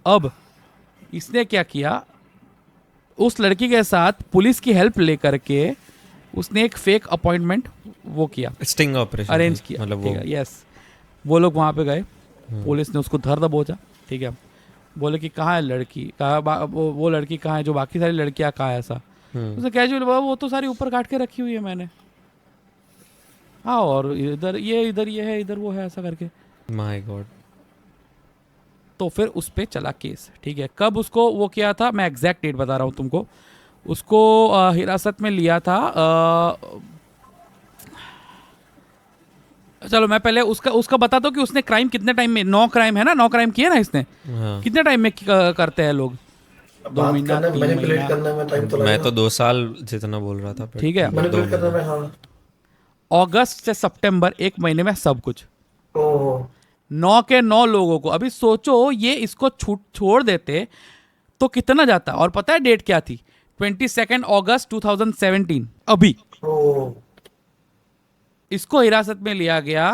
Speaker 3: अब इसने क्या किया, उस लड़की के साथ पुलिस की हेल्प लेकर के उसने एक फेक अपॉइंटमेंट वो किया,
Speaker 2: स्टिंग ऑपरेशन
Speaker 3: अरेंज किया,
Speaker 2: मतलब
Speaker 3: ठीक है, यस। वो लोग वहाँ पे गए, पुलिस ने उसको धर दबोचा, ठीक है। बोले कि कहाँ है लड़की, कहाँ वो लड़की कहाँ है, जो बाकी सारी लड़कियाँ कहाँ है, ऐसा। उसने कैजुअल बोला वो तो सारी ऊपर काट के रखी हुई है मैंने, हाँ, और इधर ये है, इधर वो है, ऐसा करके।
Speaker 2: My God.
Speaker 3: तो फिर उस पे चला केस, ठीक है। कब उसको वो किया था, मैं एग्जैक्ट डेट बता रहा हूँ तुमको। उसको हिरासत में लिया था, चलो मैं पहले उसका बताता हूँ कि उसने क्राइम कितने टाइम में, 9 क्राइम है ना, 9 क्राइम किए ना इसने।
Speaker 2: हाँ।
Speaker 3: कितने टाइम में करते हैं लोग? 2 महीना, 3
Speaker 1: मैनिपुलेट करने में टाइम तो लगेगा।
Speaker 2: मैं तो 2 साल जितना बोल रहा था,
Speaker 3: ठीक है।
Speaker 1: मैनिपुलेट करने में, हाँ।
Speaker 3: अगस्त से सितंबर 1 महीने में सब कुछ।
Speaker 1: ओह
Speaker 3: 9 के 9 लोगों को। अभी सोचो ये इसको छोड़ देते तो कितना जाता। और पता है डेट क्या थी? 22 अगस्त 2017। अभी
Speaker 1: ओह
Speaker 3: इसको हिरासत में लिया गया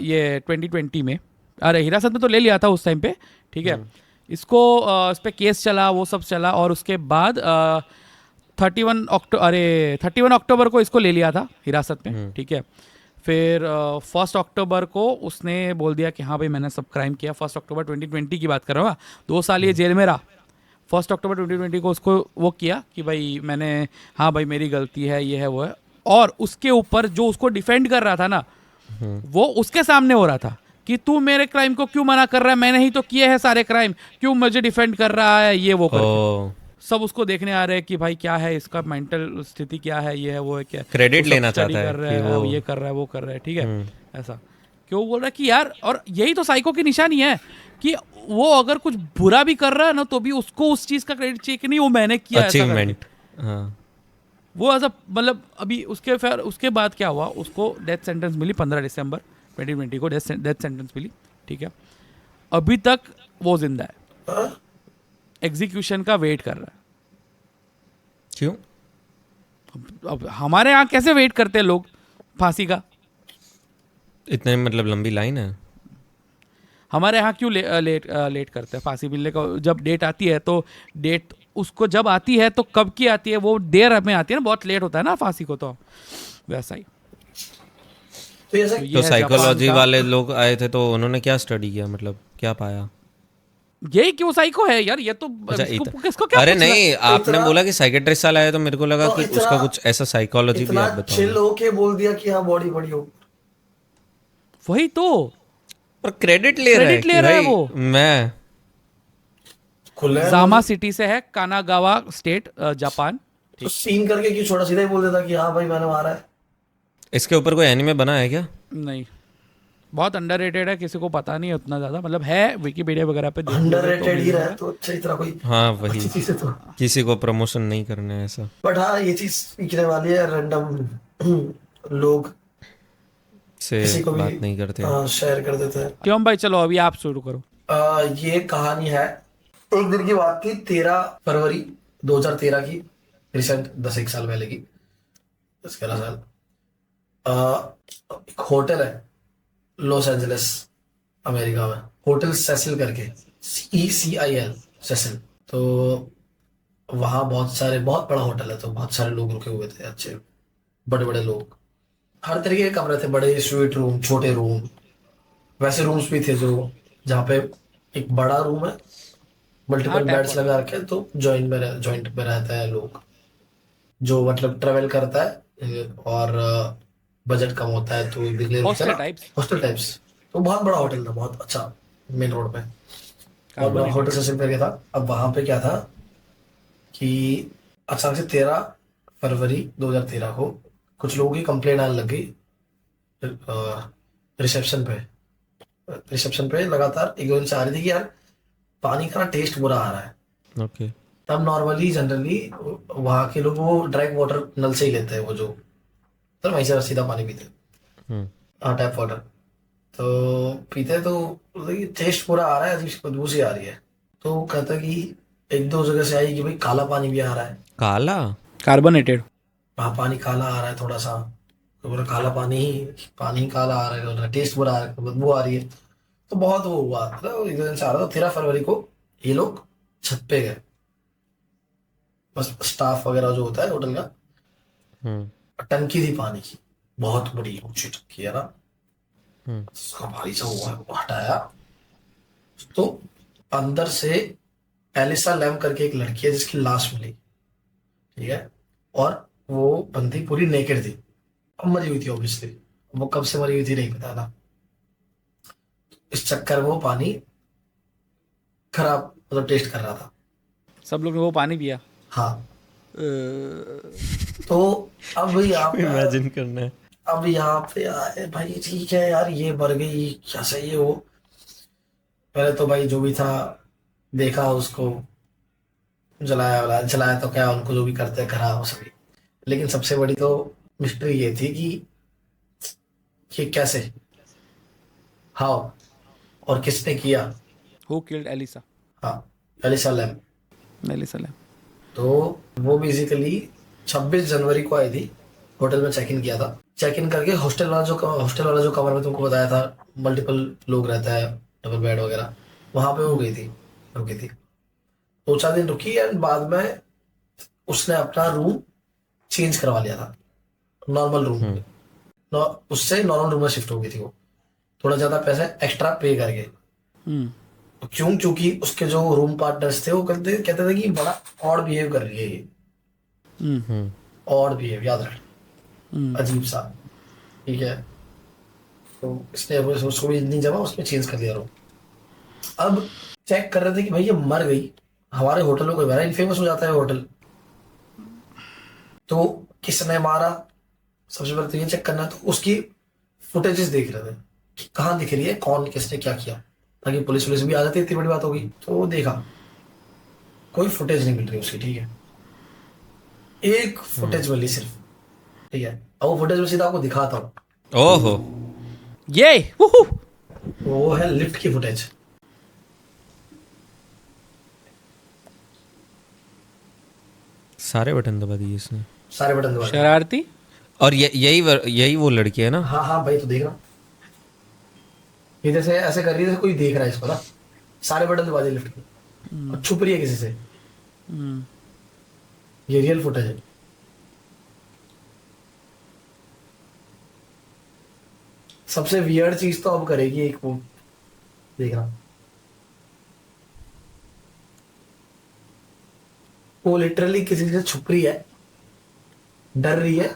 Speaker 3: ये 2020 में। अरे हिरासत में तो ले लिया था उस टाइम पे, ठीक है। इसको इस पे केस चला, वो सब चला, और उसके बाद 31 अक्टूबर को इसको ले लिया था हिरासत में, ठीक है। फिर 1 अक्टूबर को उसने बोल दिया कि हाँ भाई मैंने सब क्राइम किया। 1 अक्टूबर 2020 की बात कर रहा हूँ, 2 साल ये जेल में रहा। 1 अक्टूबर 2020 को उसको वो किया कि भाई मैंने, हाँ भाई मेरी गलती है, ये है वो है। और उसके ऊपर जो उसको डिफेंड कर रहा था ना, वो उसके सामने हो रहा था कि तू मेरे क्राइम को क्यों मना कर रहा है, मैंने ही तो किए हैं सारे क्राइम, क्यों मुझे डिफेंड कर रहा है, ये वो करके। सब उसको देखने आ रहे हैं कि भाई क्या है इसका मेंटल स्थिति, क्या है, ये है वो है, क्या
Speaker 2: क्रेडिट लेना चाहता है
Speaker 3: कर रहा है, वो ये कर रहा है, वो कर रहा है, ठीक है। ऐसा क्यों बोल रहा है कि यार, और यही तो साइको की निशानी है कि वो अगर कुछ बुरा भी कर रहा है ना तो भी उसको उस चीज का क्रेडिट चाहिए कि नहीं वो मैंने किया,
Speaker 2: अचीवमेंट। हाँ,
Speaker 3: वो ऐसा। मतलब अभी उसके बाद क्या हुआ, उसको डेथ सेंटेंस मिली 15 दिसंबर 2020 को डेथ सेंटेंस मिली, ठीक है। अभी तक वो जिंदा है, एग्जीक्यूशन का वेट कर रहा है।
Speaker 2: क्यों?
Speaker 3: अब हमारे यहाँ कैसे वेट करते हैं लोग फांसी का?
Speaker 2: इतने मतलब लंबी लाइन है
Speaker 3: हमारे यहाँ क्यों लेट करते हैं फांसी मिलने का? जब डेट आती है तो डेट उसको जब आती है तो कब की आती है, वो देर में आती है ना, बहुत लेट होता है ना फांसी को, तो वैसा ही।
Speaker 2: तो साइकोलॉजी वाले लोग आए थे तो उन्होंने क्या स्टडी किया, मतलब क्या पाया?
Speaker 3: यही क्यों साइको है यार, ये तो किसको क्या?
Speaker 2: अरे नहीं, आपने बोला कि साइकेट्रिस्ट वाला है तो मेरे को लगा कि उसका कुछ ऐसा साइकोलॉजी भी आप बताओ।
Speaker 1: चिल होके बोल दिया कि हाँ बॉडी बड़ी हो,
Speaker 3: वही तो।
Speaker 2: और क्रेडिट ले रहा है वो। मैं
Speaker 3: जामा सिटी से है, कानागावा स्टेट, जापान।
Speaker 1: तो सीन करके क्यों छोड़ा, सीधा ही बोल देता कि हाँ भाई मैंने मारा है। इसके
Speaker 2: ऊपर कोई एनिमे बना है क्या?
Speaker 3: नहीं, बहुत अंडररेटेड है, किसी को पता नहीं है उतना ज्यादा, मतलब है विकिपीडिया वगैरह पे
Speaker 1: अंडररेटेड ही रहा तो अच्छी तरह कोई,
Speaker 2: हाँ वही
Speaker 1: चीज है तो
Speaker 2: किसी को प्रमोशन नहीं करना है ऐसा।
Speaker 1: बट हाँ ये चीज सीखने वाली है, रैंडम लोग
Speaker 2: से
Speaker 1: किसी को भी
Speaker 2: बात नहीं करते,
Speaker 1: शेयर कर देते हैं।
Speaker 3: क्यों भाई, चलो अभी आप शुरू करो।
Speaker 1: ये कहानी है, एक दिन की बात थी, 13 फरवरी 2013 की, रिसेंट 10 साल पहले की, 10-11 साल। एक होटल है लॉस एंजलिस अमेरिका में, होटल सेसिल करके, CECIL सेसिल। तो वहाँ बहुत बड़ा होटल है, तो बहुत सारे लोग रुके हुए थे, अच्छे बड़े बड़े लोग, हर तरीके के कमरे थे, बड़े स्वीट रूम, छोटे रूम, वैसे रूम्स भी थे जो जहाँ पे एक बड़ा रूम है, मल्टीपल बेड्स लगा रखे, तो जॉइंट में रहता है लोग, जो मतलब ट्रेवल करता है और बजट कम होता है तो हॉस्टल टाइप्स। तो बहुत बड़ा होटल था, बहुत अच्छा, मेन रोड पे, और बड़ा होटल सेशन करके था। अब वहां पे क्या था कि अचानक से 13 फरवरी 2013 को कुछ लोगों की कंप्लेंट आने लग गई रिसेप्शन पे लगातार 1-2 दिन से आ रही थी कि यार पानी का टेस्ट बुरा आ रहा है।
Speaker 2: ओके।
Speaker 1: तब नॉर्मली जनरली वहाँ के लोग वो डायरेक्ट वाटर नल से ही लेते हैं, वो जो तो वहीं से सीधा पानी पीते हैं।
Speaker 2: हम्म।
Speaker 1: हाँ, टैप वाटर तो पीते हैं, तो टेस्ट पूरा आ रहा है, अजीब सी बदबू सी आ रही है। तो वो कहता है कि एक दो जगह से आई कि भाई काला पानी भी आ रहा है।
Speaker 2: काला?
Speaker 3: कार्बोनेटेड।
Speaker 1: हाँ, पानी काला आ रहा है थोड़ा सा। तो बोला काला पानी ही काला आ रहा है, टेस्ट बुरा आ रहा है, बदबू आ रही है। तो बहुत वो हुआ, मतलब एक दो दिन से आ रहा था। 13 फरवरी को ये लोग छत पे गए, बस स्टाफ वगैरह जो होता है होटल का।
Speaker 2: हम्म।
Speaker 1: टंकी थी पानी की, बहुत बड़ी ऊंची टंकी है ना।
Speaker 2: हम्म।
Speaker 1: उसका भारी सा हुआ है, वो हटाया तो अंदर से एलिसा लैम करके एक लड़की है जिसकी लाश मिली, ठीक है। और वो बंदी पूरी नेकेड थी, अब मरी हुई थी ऑब्वियसली। वो कब से मरी हुई थी नहीं पता ना। इस चक्कर में वो पानी खराब, मतलब टेस्ट कर रहा था।
Speaker 3: सब लोग ने वो पानी पिया।
Speaker 1: हाँ, तो अब यहाँ पे
Speaker 2: इमेजिन करना है।
Speaker 1: अब यहाँ पे आए भाई, ठीक है यार, ये मर गई, क्या सही है वो। पहले तो भाई जो भी था देखा उसको, जलाया वलाया, जलाया तो क्या, उनको जो भी करते हैं करा वो सभी। लेकिन सबसे बड़ी तो मिस्ट्री ये थी कि कैसे, हाउ, और किसने किया।
Speaker 3: Who killed Elisa?
Speaker 1: हाँ, एलिसा लैम।
Speaker 3: Elisa Lam.
Speaker 1: तो वो बेसिकली 26 जनवरी को आई थी, होटल में चेक इन किया था। चेक इन करके हॉस्टल वाला जो कमरा में तुमको बताया था, मल्टीपल लोग रहता है, डबल बेड वगैरह, वहां पे वो गई थी, रुकी थी। 2-4 दिन रुकी एंड बाद में उसने अपना रूम चेंज करवा लिया था, नॉर्मल रूम में। उससे नॉर्मल रूम में शिफ्ट हो गई थी वो, थोड़ा ज्यादा पैसा एक्स्ट्रा पे करके।
Speaker 3: हम्म।
Speaker 1: क्योंकि उसके जो रूम पार्टनर्स थे वो कहते थे कि बड़ा ऑड बिहेव कर रही है ये,
Speaker 3: हम्म।
Speaker 1: ऑड बिहेव, याद रख, अजीब सा, ठीक है। तो इसने उसको भी नहीं जमा, उसमें चेंज कर दिया रूम। अब चेक कर रहे थे कि भाई ये मर गई, हमारे होटल में कोई बड़ा इनफेमस हो जाता है होटल, तो किसने मारा, सबसे पहले तो ये चेक करना है। तो उसकी फुटेजेस देख रहे थे कि कहाँ दिख रही है, कौन किसने क्या किया, ताकि पुलिस भी आ जाती, इतनी बड़ी बात होगी। तो वो देखा, कोई फुटेज नहीं मिल रही उसकी, ठीक है। एक फुटेज मिली सिर्फ, ठीक है। अब वो फुटेज में सीधा आपको दिखाता हूँ।
Speaker 2: ओहो,
Speaker 3: ये वूहू।
Speaker 1: वो है लिफ्ट की फुटेज।
Speaker 2: सारे बटन दबा दिए इसने।
Speaker 1: सारे बटन दबा दिए।
Speaker 3: शरारती।
Speaker 2: और यही वो लड़की है ना?
Speaker 1: हाँ हाँ भाई, तो देख रहा, ये जैसे ऐसे कर रही है जैसे कोई देख रहा है इसको ना। सारे बटन दबा दिए लिफ्ट के, और छुप रही है किसी से। ये रियल फुटेज है। सबसे वियर्ड चीज तो अब करेगी एक, वो देख रहा, वो लिटरली किसी से छुप रही है, डर रही है।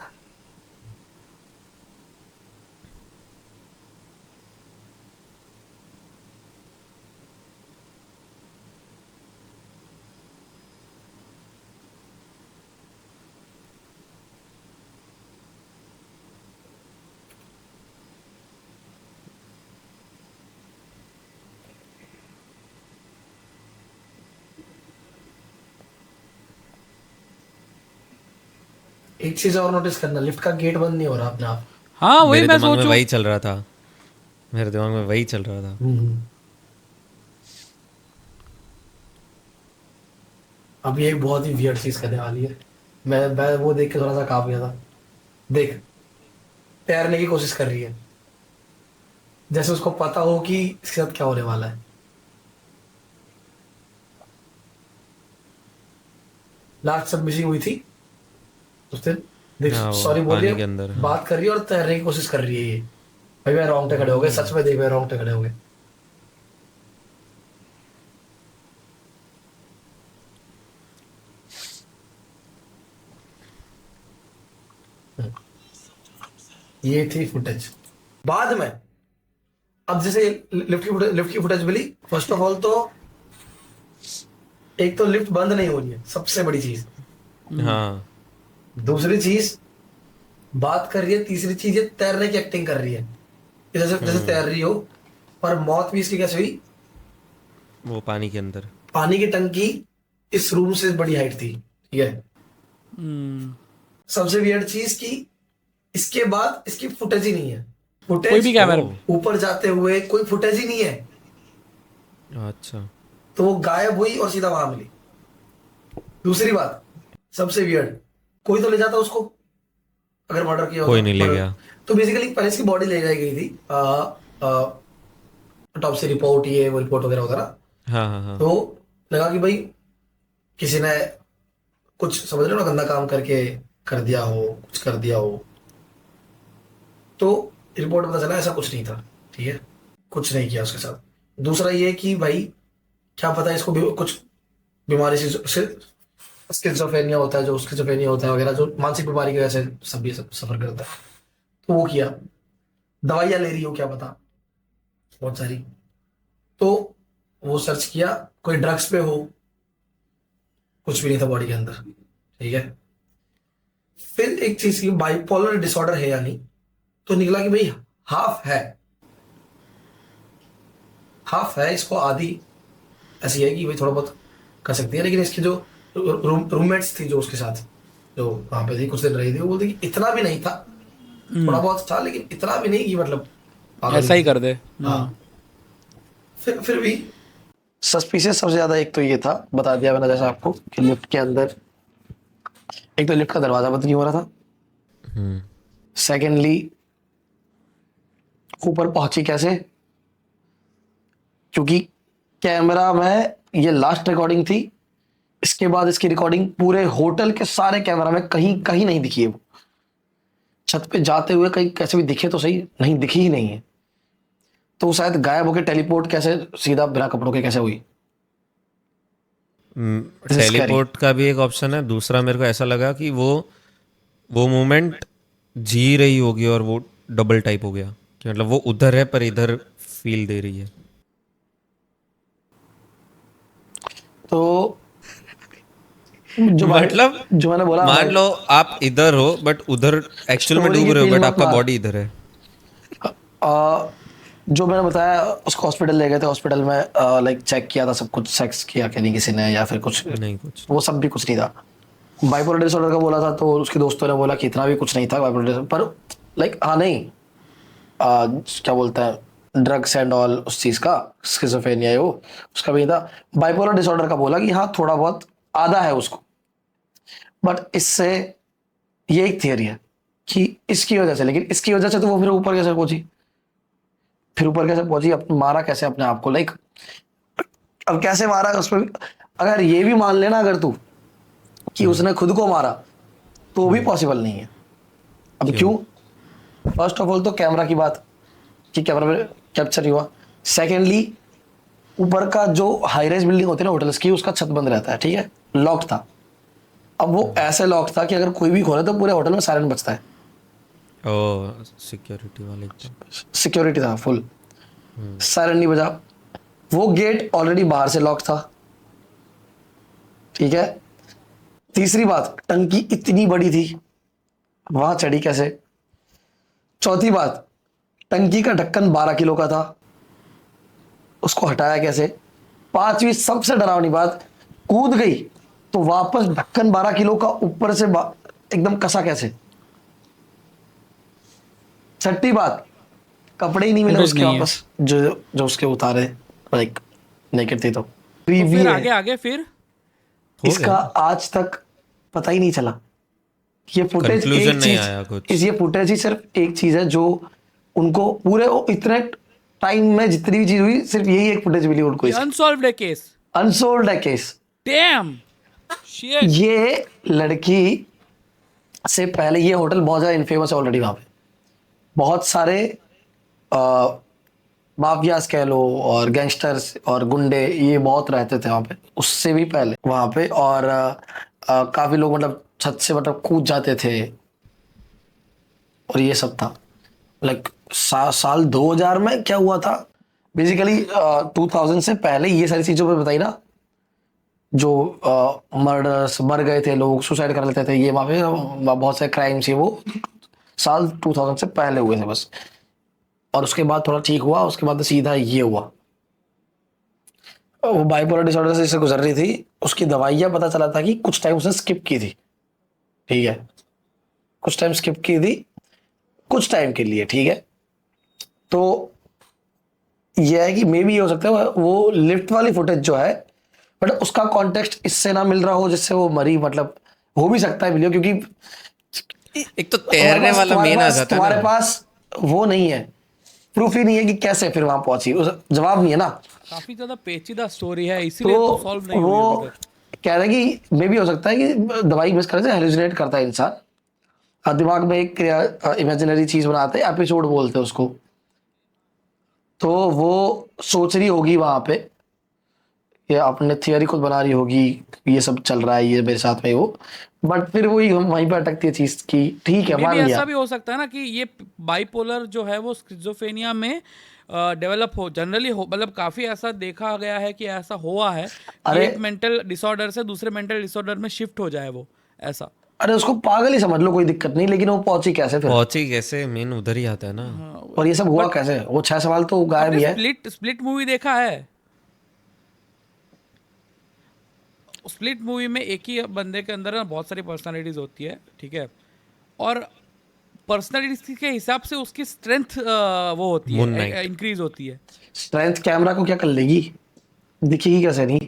Speaker 1: एक चीज और नोटिस करना, लिफ्ट का गेट बंद नहीं हो रहा अपने आप।
Speaker 3: हाँ वही
Speaker 2: मेरे
Speaker 3: मैं
Speaker 2: दिमाग में
Speaker 3: सोचूं।
Speaker 2: वही चल रहा था, मेरे दिमाग में वही चल रहा था।
Speaker 1: अभी एक बहुत ही वियर्ड चीज करने वाली है। मैं वो देख के थोड़ा सा कांप गया था। देख, तैरने की कोशिश कर रही है, जैसे उसको पता हो कि इसके साथ क्या होने वाला है। लास्ट सब मिसिंग हुई थी उस दिन, देख,
Speaker 2: हाँ, वो
Speaker 1: सॉरी बोल रही
Speaker 2: पानी के
Speaker 1: है,
Speaker 2: अंदर, हाँ।
Speaker 1: बात कर रही है और तैरने की कोशिश कर रही है ये। भाई मैं रोंगटे खड़े हो गए, सच में देख, मैं रोंगटे खड़े हो गए। ये थी फुटेज। बाद में अब जैसे लिफ्ट की फुटेज मिली, फर्स्ट ऑफ ऑल तो एक तो लिफ्ट बंद नहीं हो रही है, सबसे बड़ी चीज।
Speaker 2: हाँ,
Speaker 1: दूसरी चीज बात कर रही है, तीसरी चीज ये तैरने की एक्टिंग कर रही है, जैसे जैसे तैर रही हो। और मौत भी इसकी कैसे हुई,
Speaker 2: वो पानी के अंदर।
Speaker 1: पानी की टंकी इस रूम से बड़ी हाइट थी, ठीक है। सबसे वियर्ड चीज की इसके बाद इसकी फुटेज ही नहीं है,
Speaker 3: कोई
Speaker 1: फुटेज
Speaker 3: भी कैमरा
Speaker 1: ऊपर जाते हुए कोई फुटेज ही नहीं है।
Speaker 2: अच्छा,
Speaker 1: तो वो गायब हुई और सीधा वहां मिली। दूसरी बात सबसे वियर्ड, कोई तो ले जाता उसको अगर मर्डर किया होता।
Speaker 2: कोई नहीं ले गया।
Speaker 1: तो बेसिकली पहले इसकी बॉडी ले जाई गई थी, टॉप से रिपोर्ट, ये वो रिपोर्ट वगैरह वगैरह।
Speaker 2: हाँ हाँ हाँ।
Speaker 1: तो लगा कि भाई किसी ने कुछ समझ रहे हो ना, गंदा काम करके कर दिया हो, कुछ कर दिया हो। तो रिपोर्ट में पता चला ऐसा कुछ नहीं था, ठीक है, कुछ नहीं किया उसके साथ। दूसरा ये कि भाई क्या पता इसको कुछ बीमारी से स्किज़ोफ्रेनिया होता है, जो स्किज़ोफ्रेनिया होता है वगैरह, जो मानसिक बीमारी की वजह से सब ये सब सफर करता है। तो वो किया, दवाइयाँ ले रही हो क्या पता, बहुत सारी। तो वो सर्च किया कोई ड्रग्स पे हो, कुछ भी नहीं था बॉडी के अंदर, ठीक है। फिर एक चीज की बाइपोलर डिसऑर्डर है या नहीं, तो निकला कि भाई हाफ है, हाफ है। इसको आधी ऐसी है कि भाई थोड़ा बहुत कर सकती है, लेकिन इसकी जो रूममेट्स थी जो उसके साथ जो वहां पे थी, कुछ दिन रही थी, वो बोलती कि इतना भी नहीं था, थोड़ा बहुत था लेकिन इतना भी नहीं कि मतलब पागल
Speaker 3: ऐसा ही कर दे।
Speaker 1: हाँ। फिर भी सस्पिशियस सबसे ज्यादा एक तो ये था, बता दिया मैंने जैसा आपको, कि लिफ्ट के अंदर एक तो लिफ्ट का दरवाजा बंद नहीं हो रहा था, सेकेंडली ऊपर पहुंची कैसे, क्योंकि कैमरा में ये लास्ट रिकॉर्डिंग थी। इसके बाद इसकी रिकॉर्डिंग पूरे होटल के सारे कैमरा में कहीं कहीं नहीं दिखी है। वो छत पे जाते हुए कहीं कैसे भी दिखे तो सही, नहीं दिखी ही नहीं है। तो शायद गायब होकर टेलीपोर्ट कैसे सीधा बिना कपड़ों के कैसे हुई।
Speaker 2: टेलीपोर्ट का भी एक ऑप्शन है। दूसरा मेरे को ऐसा लगा कि वो मोमेंट जी रही होगी और वो डबल टाइप हो गया, कि मतलब वो उधर है पर इधर फील दे रही है।
Speaker 1: तो जो
Speaker 2: मतलब
Speaker 1: जो मैंने बोला,
Speaker 2: मान लो आप इधर हो बट उधर एक्चुअल में
Speaker 1: Story
Speaker 2: डूब
Speaker 1: की
Speaker 2: रहे हो,
Speaker 1: feel
Speaker 2: बट
Speaker 1: मत
Speaker 2: आपका
Speaker 1: मार।
Speaker 2: बॉडी इधर है।
Speaker 1: जो मैंने बताया उसको हॉस्पिटल ले गए थे, हॉस्पिटल में लाइक चेक किया था सब कुछ, सेक्स किया कि नहीं किसी ने या फिर कुछ,
Speaker 2: नहीं कुछ।
Speaker 1: वो सब भी कुछ नहीं था। बाइपोलर डिसऑर्डर का बोला था तो उसके दोस्तों ने बोला कि इतना भी कुछ नहीं था बाइपोलर डिसऑर्डर, पर लाइक हाँ नहीं क्या बोलते हैं ड्रग्स एंड ऑल उस चीज़ का, स्किज़ोफ्रेनिया है वो, उसका भी नहीं था। बाइपोलर डिसऑर्डर का बोला कि हाँ थोड़ा बहुत आधा है उसको, बट इससे ये एक थियरी है कि इसकी वजह से, लेकिन इसकी वजह से तो वो फिर ऊपर कैसे पहुंची, मारा कैसे अपने आप को, लाइक अब कैसे मारा उसमें भी, अगर ये भी मान लेना अगर तू कि उसने खुद को मारा तो भी पॉसिबल नहीं है। अब क्यों? फर्स्ट ऑफ ऑल तो कैमरा की बात कि कैमरा में कैप्चर ही हुआ। सेकेंडली ऊपर का जो हाई राइज बिल्डिंग होती है ना होटल्स की, उसका छत बंद रहता है, ठीक है, लॉक था। अब वो ऐसे लॉक था कि अगर कोई भी खोले तो पूरे होटल में सायरन बजता है।
Speaker 2: ओ सिक्योरिटी वाले एकदम।
Speaker 1: सिक्योरिटी था फुल, सायरन नहीं बजा। वो गेट ऑलरेडी बाहर से लॉक था, ठीक है। तीसरी बात, टंकी इतनी बड़ी थी, वहां चढ़ी कैसे? चौथी बात, टंकी का ढक्कन 12 किलो का था, उसको हटाया कैसे? पांचवी सबसे डरावनी बात, कूद गई तो वापस ढक्कन 12 किलो का ऊपर से एकदम कसा कैसे? छठी बात, कपड़े ही नहीं मिले उसके वापस, जो उसके उतारे, लाइक नेकेड थी। तो
Speaker 3: फिर आगे फिर
Speaker 1: इसका आज तक पता ही नहीं चला। ये फुटेज एक चीज, ये फुटेज ही सिर्फ एक चीज है जो उनको पूरे इतने टाइम में जितनी भी चीज हुई, सिर्फ यही एक फुटेज मिली उनको।
Speaker 3: अनसॉल्व्ड है केस। Dam shit.
Speaker 1: ये लड़की से पहले ये होटल बहुत ज्यादा इनफेमस है ऑलरेडी। वहां पे बहुत सारे माफियाज कह लो और गैंगस्टर्स और गुंडे ये बहुत रहते थे वहां पे, उससे भी पहले वहां पे। और काफी लोग मतलब छत से मतलब कूद जाते थे और ये सब था। लाइक साल 2000 में क्या हुआ था बेसिकली, 2000 से पहले ये सारी चीजों पे बताई ना, जो मर्डर्स, मर गए थे लोग, सुसाइड कर लेते थे, ये वहाँ पे बहुत सारे क्राइम्स, ये वो साल 2000 से पहले हुए थे बस। और उसके बाद थोड़ा ठीक हुआ, उसके बाद सीधा ये हुआ।
Speaker 5: वो बाइपोलर डिसऑर्डर से जिससे गुजर रही थी, उसकी दवाइयाँ पता चला था कि कुछ टाइम उसने स्किप की थी, ठीक है, कुछ टाइम स्किप की थी, कुछ टाइम के लिए, ठीक है। तो यह है कि मे भी ये हो सकता है वो लिफ्ट वाली फुटेज जो है, बट उसका कॉन्टेक्स्ट इससे ना मिल रहा हो जिससे वो मरी, मतलब हो भी सकता है मिलियो, क्योंकि
Speaker 2: एक तो तैरने वाला मेन आ जाता है
Speaker 5: तुम्हारे
Speaker 2: ना।
Speaker 5: पास वो नहीं है, प्रूफ ही नहीं है कि कैसे फिर वहां पहुंची, जवाब नहीं है ना।
Speaker 3: काफी ज्यादा पेचीदा स्टोरी है, इसीलिए तो सॉल्व नहीं हुई
Speaker 5: वो
Speaker 3: अभी तक।
Speaker 5: कह रहे हैं कि मे भी हो सकता है कि दवाई मिस करने से हेलुसिनेट करता है इंसान, दिमाग में एक इमेजिनरी चीज बनाते हैं, एपिसोड बोलते हैं उसको, तो वो सोच रही होगी वहां पे, या अपने थियरी खुद बना रही होगी, ये सब चल रहा है ये मेरे साथ में वो, बट फिर वही वहीं पे अटकती है चीज की, ठीक है
Speaker 3: मे
Speaker 5: मान
Speaker 3: भी
Speaker 5: लिया।
Speaker 3: ऐसा भी हो सकता है ना कि ये बाइपोलर जो है वो स्किज़ोफ्रेनिया में डेवलप हो, जनरली हो, मतलब काफी ऐसा देखा गया है कि ऐसा हुआ है कि
Speaker 5: अरे
Speaker 3: एक मेंटल डिसऑर्डर से दूसरे मेंटल डिसऑर्डर में शिफ्ट हो जाए वो, ऐसा।
Speaker 5: अरे उसको पागल ही समझ लो, कोई दिक्कत नहीं, लेकिन वो पहुंची कैसे फिर,
Speaker 2: पहुंची कैसे, मेन उधर ही आता है ना।
Speaker 5: और ये सब हुआ कैसे, वो 6 सवाल तो गायब ही है।
Speaker 3: स्प्लिट मूवी देखा है? स्प्लिट मूवी में एक ही बंदे के अंदर ना बहुत सारी पर्सनालिटीज होती है, ठीक है, और पर्सनालिटीज के हिसाब से उसकी स्ट्रेंथ वो होती
Speaker 2: Moon
Speaker 3: है,
Speaker 2: Knight।
Speaker 3: इंक्रीज होती है।
Speaker 5: स्ट्रेंथ कैमरा को क्या कर लेगी, दिखेगी कैसे नहीं।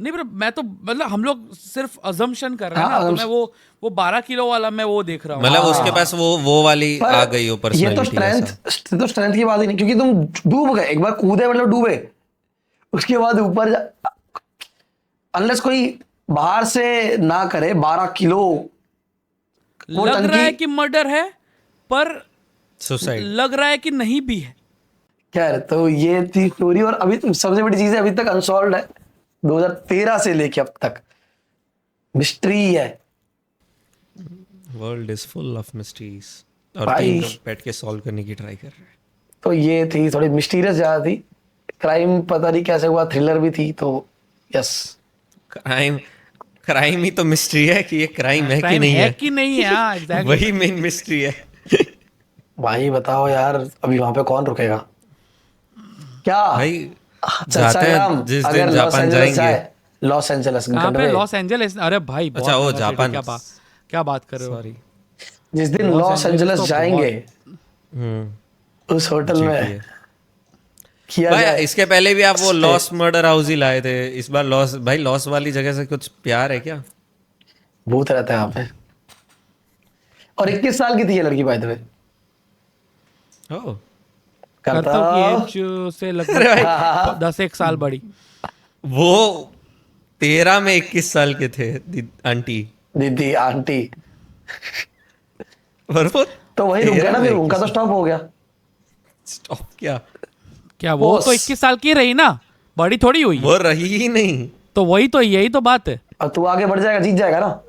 Speaker 3: नहीं पर मैं तो मतलब हम लोग सिर्फ अजम्पशन कर रहे हैं
Speaker 5: हाँ,
Speaker 3: ना, तो मैं वो 12 किलो वाला मैं वो देख रहा हूँ।
Speaker 2: मतलब उसके पास वो वाली
Speaker 5: पर
Speaker 2: आ गई हो
Speaker 5: ये तो
Speaker 2: पर्सनालिटी
Speaker 5: स्ट्रेंथ की बात ही नहीं, क्योंकि तुम डूब गए, एक बार कूदे मतलब डूबे, उसके बाद ऊपर अनलेस कोई बाहर से ना करे 12 किलो, वो
Speaker 3: लग रहा है
Speaker 5: टंकी
Speaker 3: कि मर्डर है, पर
Speaker 2: सुसाइड।
Speaker 3: लग रहा है कि नहीं भी है।
Speaker 5: खैर, तो ये थी स्टोरी, और अभी सबसे बड़ी चीज है, अभी तक अनसॉल्व है, 2013 से लेके अब तक मिस्ट्री है
Speaker 2: world is full of mysteries, और
Speaker 5: भाई।
Speaker 2: तीन लोग बैठ के सॉल्व करने की ट्राई कर रहे हैं।
Speaker 5: तो ये थी थोड़ी मिस्टीरियस ज्यादा थी, क्राइम पता नहीं कैसे हुआ, थ्रिलर भी थी, तो यस।
Speaker 2: क्राइम ही तो मिस्ट्री है कि ये क्राइम है कि
Speaker 3: Crime
Speaker 2: नहीं
Speaker 3: है
Speaker 2: है।
Speaker 3: कि नहीं है, हाँ, exactly।
Speaker 2: वही मेन मिस्ट्री है।
Speaker 5: भाई बताओ यार, अभी वहां पे कौन रुकेगा क्या
Speaker 2: भाई
Speaker 5: चर्चा
Speaker 2: जाते
Speaker 5: ग्राम,
Speaker 2: हैं जिस
Speaker 5: अगर
Speaker 2: दिन
Speaker 5: लॉस
Speaker 2: जापान
Speaker 5: एंजलिस
Speaker 2: जाएंगे।
Speaker 5: जाए, लॉस एंजलिस
Speaker 3: कहाँ पे?
Speaker 5: गंडवे,
Speaker 3: लॉस एंजलिस? अरे भाई बहुत
Speaker 2: अच्छा, वो
Speaker 3: महंगा city,
Speaker 2: जापान।
Speaker 3: क्या बात कर रहे हो?
Speaker 2: सॉरी।
Speaker 5: जिस दिन
Speaker 3: लॉस
Speaker 5: लॉस
Speaker 3: एंजलिस
Speaker 5: एंजलिस
Speaker 3: तो
Speaker 5: जाएंगे उस होटल में
Speaker 2: है।
Speaker 5: किया
Speaker 2: भाई
Speaker 5: जाए।
Speaker 2: इसके पहले भी आप वो लॉस मर्डर हाउस ही लाए थे, इस बार लॉस, भाई लॉस वाली जगह से कुछ प्यार है क्या?
Speaker 5: भूत रहता है यहाँ पे, और 21 साल की थी ये लड़की बाय द वे,
Speaker 2: ओह
Speaker 3: करता हूँ कि एज से लगभग 10 साल बड़ी।
Speaker 2: वो 13 में 21 साल के थे आंटी,
Speaker 5: दीदी आंटी,
Speaker 2: और वो
Speaker 5: तो वही रुक गया
Speaker 2: 13
Speaker 5: ना,
Speaker 2: में
Speaker 5: फिर उनका तो
Speaker 2: 21
Speaker 5: स्टॉप हो गया।
Speaker 2: स्टॉप क्या?
Speaker 3: क्या वो तो 21 साल की रही ना, बड़ी थोड़ी हुई।
Speaker 2: वो रही ही नहीं।
Speaker 3: तो वही तो, यही तो बात है।
Speaker 5: और तू आगे बढ़ जाएगा, जीत जाएगा ना।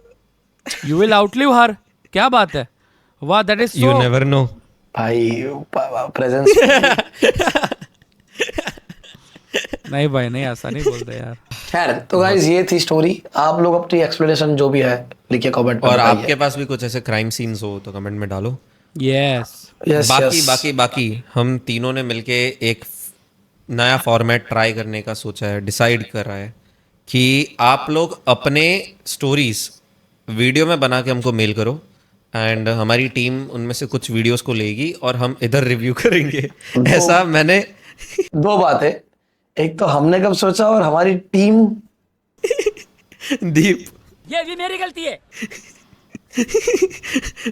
Speaker 3: यू विल आउटलिव हर, क्या बात है, वाह, that is
Speaker 2: you
Speaker 3: so.
Speaker 2: Never know.
Speaker 5: भाई प्रेजेंस
Speaker 3: नहीं भाई, नहीं, ऐसा नहीं बोलते यार।
Speaker 5: खैर, तो गाइस ये थी स्टोरी, आप लोग अपनी एक्सप्लेनेशन जो भी है लिखिए कमेंट में,
Speaker 2: और
Speaker 5: बताइए।
Speaker 2: आपके पास भी कुछ ऐसे क्राइम सीन्स हो तो कमेंट में डालो।
Speaker 3: यस,
Speaker 5: Yes,
Speaker 2: बाकी
Speaker 5: yes.
Speaker 2: बाकी बाकी हम तीनों ने मिलके एक नया फॉर्मेट ट्राई करने का सोचा है, डिसाइड कर रहा है कि आप लोग अपने स्टोरीज वीडियो में बना के हमको मेल करो, एंड हमारी टीम उनमें से कुछ वीडियोस को लेगी और हम इधर रिव्यू करेंगे। ऐसा मैंने
Speaker 5: दो बातें, एक तो हमने कब सोचा और हमारी टीम,
Speaker 2: दीप
Speaker 3: ये भी मेरी गलती है।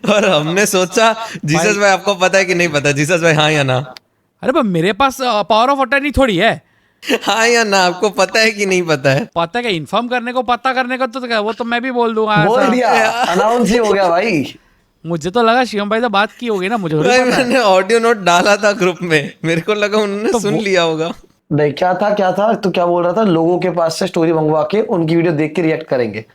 Speaker 2: और हमने सोचा, जीसस भाई आपको पता है कि नहीं पता? जीसस भाई हाँ या ना?
Speaker 3: अरे भाई मेरे पास पावर ऑफ अटर्नी थोड़ी है।
Speaker 2: हाँ या ना, आपको पता है कि नहीं पता है?
Speaker 3: पता है, इन्फॉर्म करने को, पता करने को तो क्या, वो तो मैं भी बोल दूंगा
Speaker 5: बोल
Speaker 3: ऐसा।
Speaker 5: दिया, अनाउंस ही हो गया भाई।
Speaker 3: मुझे तो लगा शिवम भाई से बात की होगी ना, मुझे थोड़ी
Speaker 2: भाई
Speaker 3: पता है।
Speaker 2: मैंने ऑडियो नोट डाला था ग्रुप में, मेरे को लगा उन्होंने सुन लिया होगा।
Speaker 5: नहीं, क्या था तो क्या बोल रहा था, लोगों के पास से स्टोरी मंगवा के उनकी वीडियो देख के रिएक्ट करेंगे,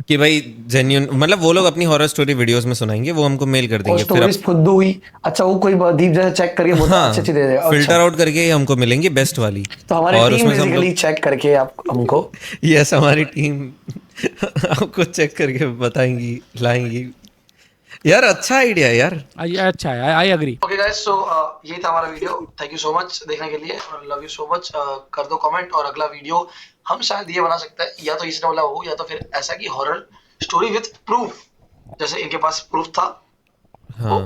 Speaker 2: कि भाई जेन्युइन, मतलब वो लोग अपनी हॉरर स्टोरी वीडियोस में सुनाएंगे, वो हमको मेल कर
Speaker 5: और
Speaker 2: देंगे, फिर
Speaker 5: स्टोरीज फुद्दू हुई। अच्छा, वो कोई दीप जैसे चेक करके बहुत
Speaker 2: हाँ
Speaker 5: अच्छी दे देगा।
Speaker 2: फिल्टर
Speaker 5: अच्छा,
Speaker 2: आउट करके ही हमको मिलेंगी बेस्ट वाली।
Speaker 5: तो हमारी
Speaker 2: और
Speaker 5: टीम
Speaker 2: उसमें से हम
Speaker 5: बेसिकली चेक करके आप हमको,
Speaker 2: यस, हमारी टीम आपको चेक करके बताएंगी, लाएंगी। यार अच्छा आइडिया है यार।
Speaker 3: अच्छा है, आई एग्री।
Speaker 5: ओके गाइस, सो यही था हमारा video. Thank you so much देखने के लिए और लव यू सो मच। कर दो कमेंट और अगला वीडियो हम शायद ये बना सकते हैं, या तो इसने वाला हो या तो फिर ऐसा कि हॉरर स्टोरी विद प्रूफ, जैसे इनके पास प्रूफ था
Speaker 2: हाँ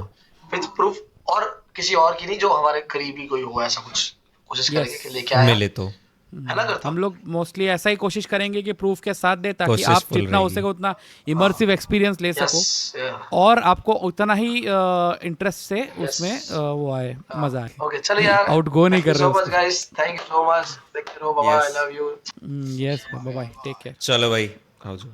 Speaker 5: विद प्रूफ, और किसी और की नहीं, जो हमारे करीबी कोई हो, ऐसा कुछ कोशिश करेंगे कि लेके आया,
Speaker 2: मिले तो
Speaker 5: है ना करता
Speaker 3: हम लोग मोस्टली ऐसा ही कोशिश करेंगे कि प्रूफ के साथ दे, ताकि
Speaker 2: कोशिश
Speaker 3: आप
Speaker 2: full
Speaker 3: जितना हो
Speaker 2: रहेगी।
Speaker 3: सके उतना इमर्सिव एक्सपीरियंस ले सको
Speaker 5: यस।
Speaker 3: और आपको उतना ही इंटरेस्ट से उसमें वो आए, मजा आए।
Speaker 5: ओके चलिए यार,
Speaker 3: आउट गो नहीं कर
Speaker 5: सो
Speaker 3: रहे
Speaker 5: much guys, thank you so much, देखते रहो, bye bye,
Speaker 2: Yes.
Speaker 5: Love you.
Speaker 3: Yes, bye bye, take care.
Speaker 2: चलो भाई आओ जाओ।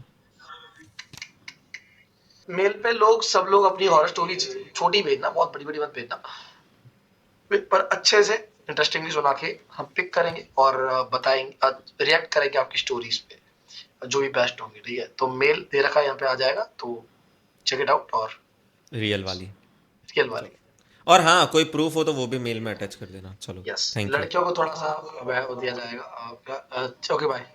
Speaker 5: मेल पे लोग सब लोग अपनी हॉरर स्टोरी छोटी भेजना, बहुत बड़ी बड़ी मत भेजना, पर अच्छे से इंटरेस्टिंगली सुना के हम पिक करेंगे और बताएंगे, रिएक्ट करेंगे आपकी स्टोरीज पे, जो भी बेस्ट होंगे, ठीक है। तो मेल दे रखा है यहाँ पे, आ जाएगा तो चेक इट आउट, और
Speaker 2: रियल वाली।
Speaker 5: रियल वाली।
Speaker 2: और हाँ कोई प्रूफ हो तो वो भी मेल में अटैच कर देना। चलो
Speaker 5: यस,
Speaker 2: थैंक यू।
Speaker 5: लड़कियों को थोड़ा सा वह दिया जाएगा। Okay bye.